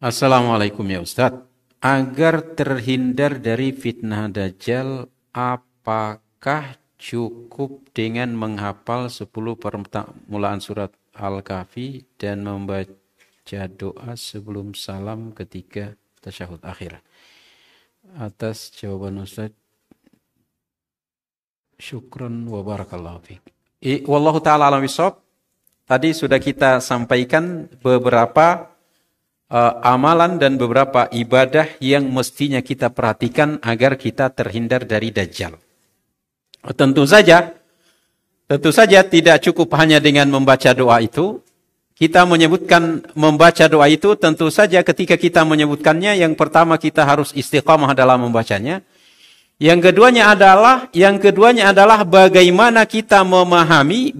Assalamualaikum ya Ustadz. Agar terhindar dari fitnah Dajjal, apakah cukup dengan menghafal 10 permulaan surat Al-Kahfi dan membaca doa sebelum salam ketika tasyahud akhir? Atas jawaban Ustadz, syukran wa barakallahu fiik. Wallahu ta'ala alam bisawab. Tadi sudah kita sampaikan beberapa amalan dan beberapa ibadah yang mestinya kita perhatikan agar kita terhindar dari Dajjal. Tentu saja tidak cukup hanya dengan membaca doa itu. Kita menyebutkan membaca doa itu, tentu saja ketika kita menyebutkannya, yang pertama kita harus istiqamah dalam membacanya. Yang keduanya adalah bagaimana kita memahami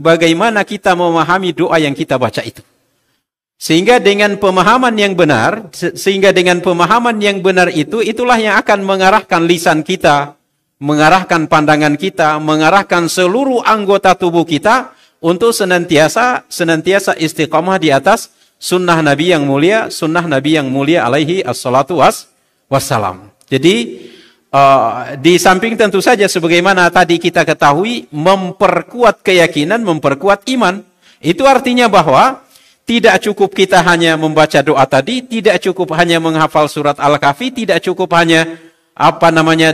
doa yang kita baca itu. Sehingga dengan pemahaman yang benar itulah yang akan mengarahkan lisan kita, mengarahkan pandangan kita, mengarahkan seluruh anggota tubuh kita untuk senantiasa istiqamah di atas sunnah Nabi yang mulia alaihi assalatu wassalam. Jadi di samping tentu saja sebagaimana tadi kita ketahui, memperkuat keyakinan, memperkuat iman. Itu artinya bahwa tidak cukup kita hanya membaca doa tadi, tidak cukup hanya menghafal surat Al-Kahfi, tidak cukup hanya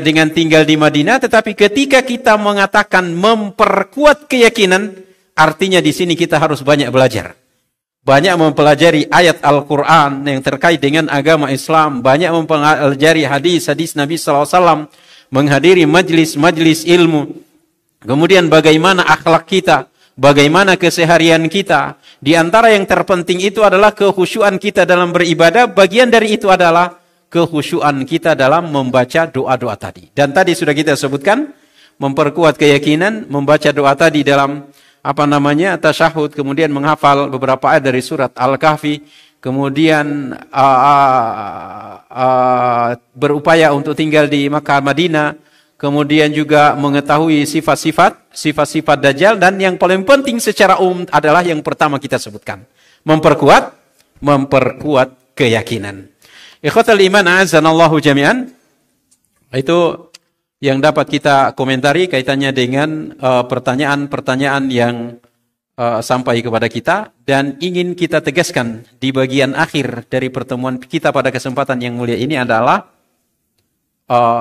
dengan tinggal di Madinah, tetapi ketika kita mengatakan memperkuat keyakinan, artinya di sini kita harus banyak belajar. Banyak mempelajari ayat Al-Quran yang terkait dengan agama Islam, banyak mempelajari hadis-hadis Nabi SAW, menghadiri majlis-majlis ilmu. Kemudian bagaimana akhlak kita, bagaimana keseharian kita. Di antara yang terpenting itu adalah kekhusyuan kita dalam beribadah. Bagian dari itu adalah kekhusyuan kita dalam membaca doa-doa tadi. Dan tadi sudah kita sebutkan, memperkuat keyakinan, membaca doa tadi dalam tasyahud, kemudian menghafal beberapa ayat dari surat Al-Kahfi, kemudian berupaya untuk tinggal di Makkah Madinah, kemudian juga mengetahui sifat-sifat Dajjal, dan yang paling penting secara umum adalah yang pertama kita sebutkan, memperkuat keyakinan. Ikhwatal iman azanallahu jami'an. Itu yang dapat kita komentari kaitannya dengan pertanyaan-pertanyaan yang sampai kepada kita, dan ingin kita tegaskan di bagian akhir dari pertemuan kita pada kesempatan yang mulia ini adalah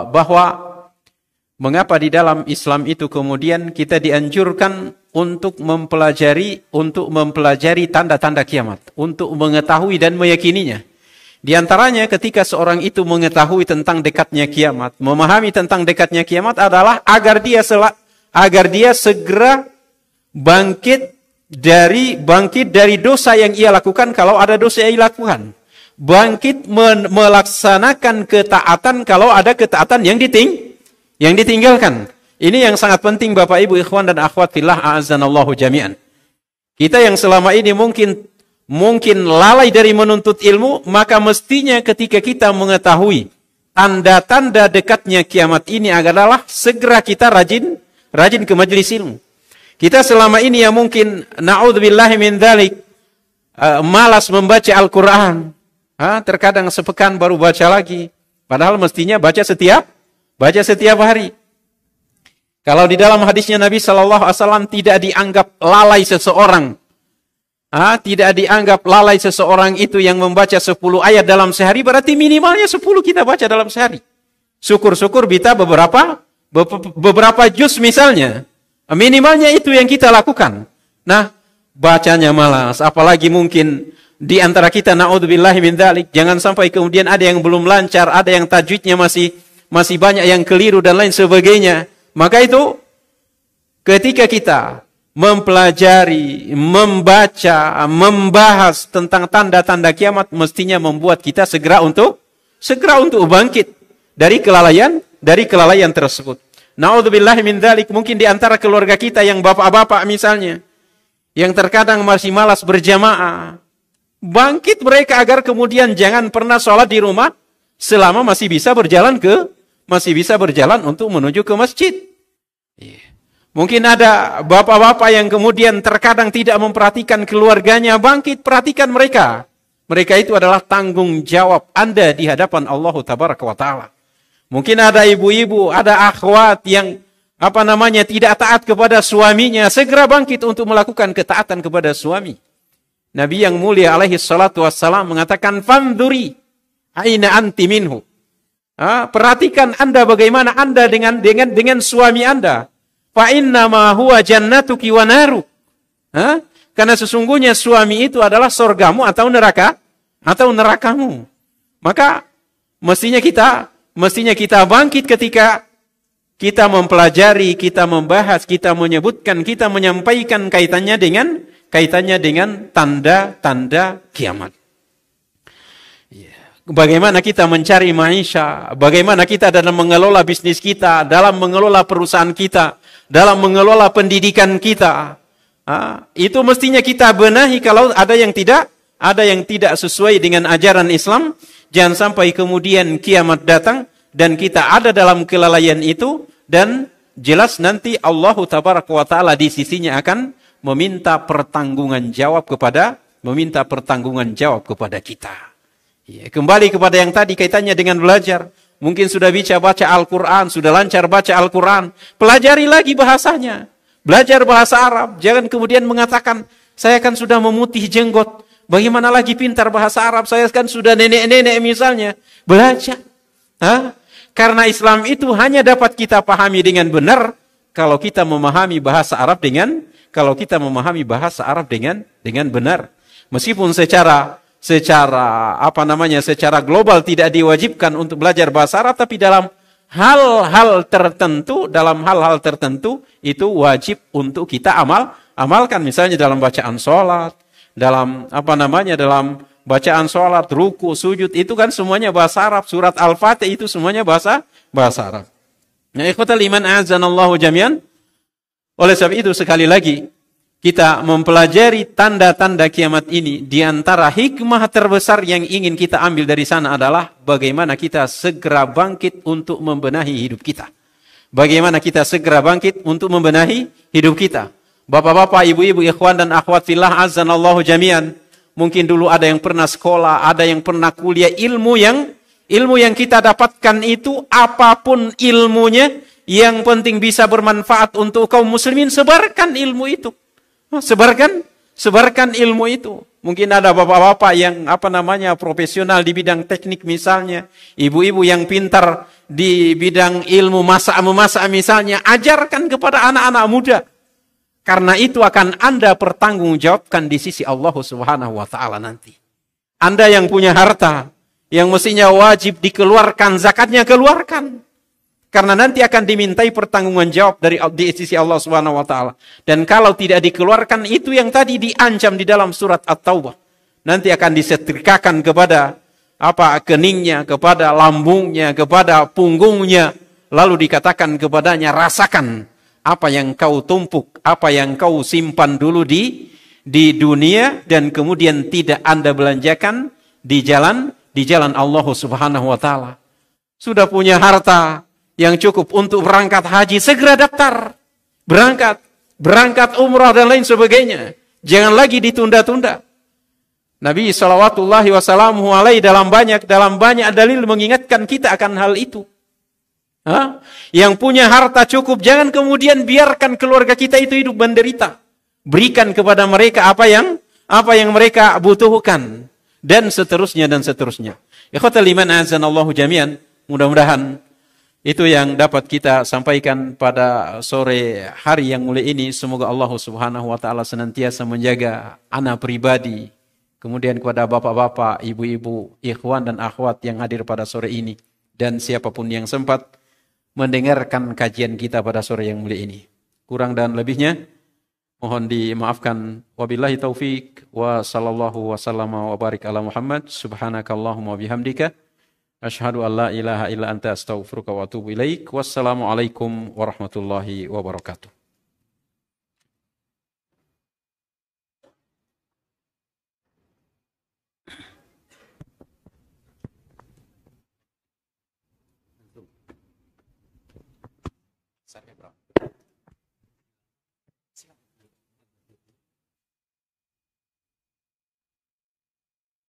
bahwa mengapa di dalam Islam itu kemudian kita dianjurkan untuk mempelajari tanda-tanda kiamat, untuk mengetahui dan meyakininya. Di antaranya ketika seorang itu mengetahui tentang dekatnya kiamat, memahami tentang dekatnya kiamat adalah agar dia segera bangkit dari dosa yang ia lakukan kalau ada dosa yang ia lakukan. Bangkit melaksanakan ketaatan kalau ada ketaatan yang ditinggalkan. Ini yang sangat penting Bapak Ibu ikhwan dan akhwat fillah a'azzanallahu jami'an. Kita yang selama ini mungkin lalai dari menuntut ilmu, maka mestinya ketika kita mengetahui tanda-tanda dekatnya kiamat ini adalah segera kita rajin ke majelis ilmu. Kita selama ini yang mungkin na'udzubillahi min dzalik malas membaca Al-Qur'an. Terkadang sepekan baru baca lagi, padahal mestinya baca setiap hari. Kalau di dalam hadisnya Nabi sallallahu alaihi wasallam tidak dianggap lalai seseorang. Tidak dianggap lalai seseorang itu yang membaca 10 ayat dalam sehari, berarti minimalnya 10 kita baca dalam sehari. Syukur-syukur kita beberapa juz misalnya. Minimalnya itu yang kita lakukan. Nah, bacanya malas, apalagi mungkin di antara kita naudzubillahi min dzalik, jangan sampai kemudian ada yang belum lancar, ada yang tajwidnya masih banyak yang keliru dan lain sebagainya. Maka itu ketika kita mempelajari, membaca, membahas tentang tanda-tanda kiamat mestinya membuat kita segera untuk bangkit dari kelalaian tersebut. Naudzubillahi min dzalik, mungkin di antara keluarga kita yang bapak-bapak misalnya yang terkadang masih malas berjamaah, bangkit mereka agar kemudian jangan pernah sholat di rumah selama masih bisa berjalan untuk menuju ke masjid. Mungkin ada bapak-bapak yang kemudian terkadang tidak memperhatikan keluarganya, bangkit, perhatikan mereka. Mereka itu adalah tanggung jawab Anda di hadapan Allah Tabaraka wa Ta'ala. Mungkin ada ibu-ibu, ada akhwat yang tidak taat kepada suaminya, segera bangkit untuk melakukan ketaatan kepada suami. Nabi yang mulia alaihi salatu wassalam mengatakan, "Fanduri aina anti minhu." Perhatikan Anda bagaimana Anda dengan suami Anda. Fa inna ma huwa jannatuki wa naruk. Karena sesungguhnya suami itu adalah surgamu atau nerakamu. Maka mestinya kita bangkit ketika kita mempelajari, kita membahas, kita menyebutkan, kita menyampaikan kaitannya dengan tanda-tanda kiamat. Bagaimana kita mencari maisha, bagaimana kita dalam mengelola bisnis kita, dalam mengelola perusahaan kita, dalam mengelola pendidikan kita. Itu mestinya kita benahi kalau ada yang tidak sesuai dengan ajaran Islam. Jangan sampai kemudian kiamat datang dan kita ada dalam kelalaian itu, dan jelas nanti Allah Tabaraka wa Ta'ala di sisinya akan meminta pertanggungan jawab kepada kita. Kembali kepada yang tadi kaitannya dengan belajar. Mungkin sudah bisa baca Al-Quran, sudah lancar baca Al-Quran. Pelajari lagi bahasanya. Belajar bahasa Arab. Jangan kemudian mengatakan, saya kan sudah memutih jenggot. Bagaimana lagi pintar bahasa Arab? Saya kan sudah nenek-nenek misalnya. Belajar. Karena Islam itu hanya dapat kita pahami dengan benar kalau kita memahami bahasa Arab dengan benar. Meskipun secara global tidak diwajibkan untuk belajar bahasa Arab, tapi dalam hal-hal tertentu itu wajib untuk kita amalkan. Misalnya dalam bacaan sholat, dalam bacaan sholat, ruku, sujud, itu kan semuanya bahasa Arab. Surat Al-Fatih itu semuanya bahasa Arab. Nah, ikhwatal iman a'azzanallahu jami'an. Oleh sebab itu sekali lagi kita mempelajari tanda-tanda kiamat ini. Di antara hikmah terbesar yang ingin kita ambil dari sana adalah bagaimana kita segera bangkit untuk membenahi hidup kita. Bagaimana kita segera bangkit untuk membenahi hidup kita. Bapak-bapak, ibu-ibu, ikhwan dan akhwat fillah azanallahu jami'an. Mungkin dulu ada yang pernah sekolah, ada yang pernah kuliah. Ilmu yang kita dapatkan itu, apapun ilmunya, yang penting bisa bermanfaat untuk kaum muslimin, sebarkan ilmu itu. Sebarkan ilmu itu. Mungkin ada bapak-bapak yang profesional di bidang teknik misalnya, ibu-ibu yang pintar di bidang ilmu memasak misalnya, ajarkan kepada anak-anak muda. Karena itu akan Anda pertanggungjawabkan di sisi Allah Subhanahu wa Ta'ala nanti. Anda yang punya harta, yang mestinya wajib dikeluarkan zakatnya, keluarkan. Karena nanti akan dimintai pertanggungjan jawab di sisi Allah Subhanahu wa taala. Dan kalau tidak dikeluarkan, itu yang tadi diancam di dalam surat At-Taubah. Nanti akan disetrikakan kepada keningnya, kepada lambungnya, kepada punggungnya, lalu dikatakan kepadanya, rasakan apa yang kau tumpuk, apa yang kau simpan dulu di dunia dan kemudian tidak Anda belanjakan di jalan Allah Subhanahu wa taala. Sudah punya harta yang cukup untuk berangkat haji, segera daftar. Berangkat umrah dan lain sebagainya. Jangan lagi ditunda-tunda. Nabi sallallahu wasallam dalam banyak dalil mengingatkan kita akan hal itu. Yang punya harta cukup, jangan kemudian biarkan keluarga kita itu hidup menderita. Berikan kepada mereka apa yang mereka butuhkan, dan seterusnya dan seterusnya. Ikhwatal iman azanallahu jami'an. Mudah-mudahan itu yang dapat kita sampaikan pada sore hari yang mulia ini. Semoga Allah Subhanahu wa taala senantiasa menjaga ana pribadi, kemudian kepada bapak-bapak, ibu-ibu, ikhwan dan akhwat yang hadir pada sore ini, dan siapapun yang sempat mendengarkan kajian kita pada sore yang mulia ini. Kurang dan lebihnya mohon dimaafkan. Wabillahi taufik wa sallallahu wa sallama wa barik ala Muhammad. Subhanakallahumma bihamdika asyhadu an la ilaha illa anta astaghfiruka wa atubu ilaik. Wassalamualaikum warahmatullahi wabarakatuh. Sampai berapa?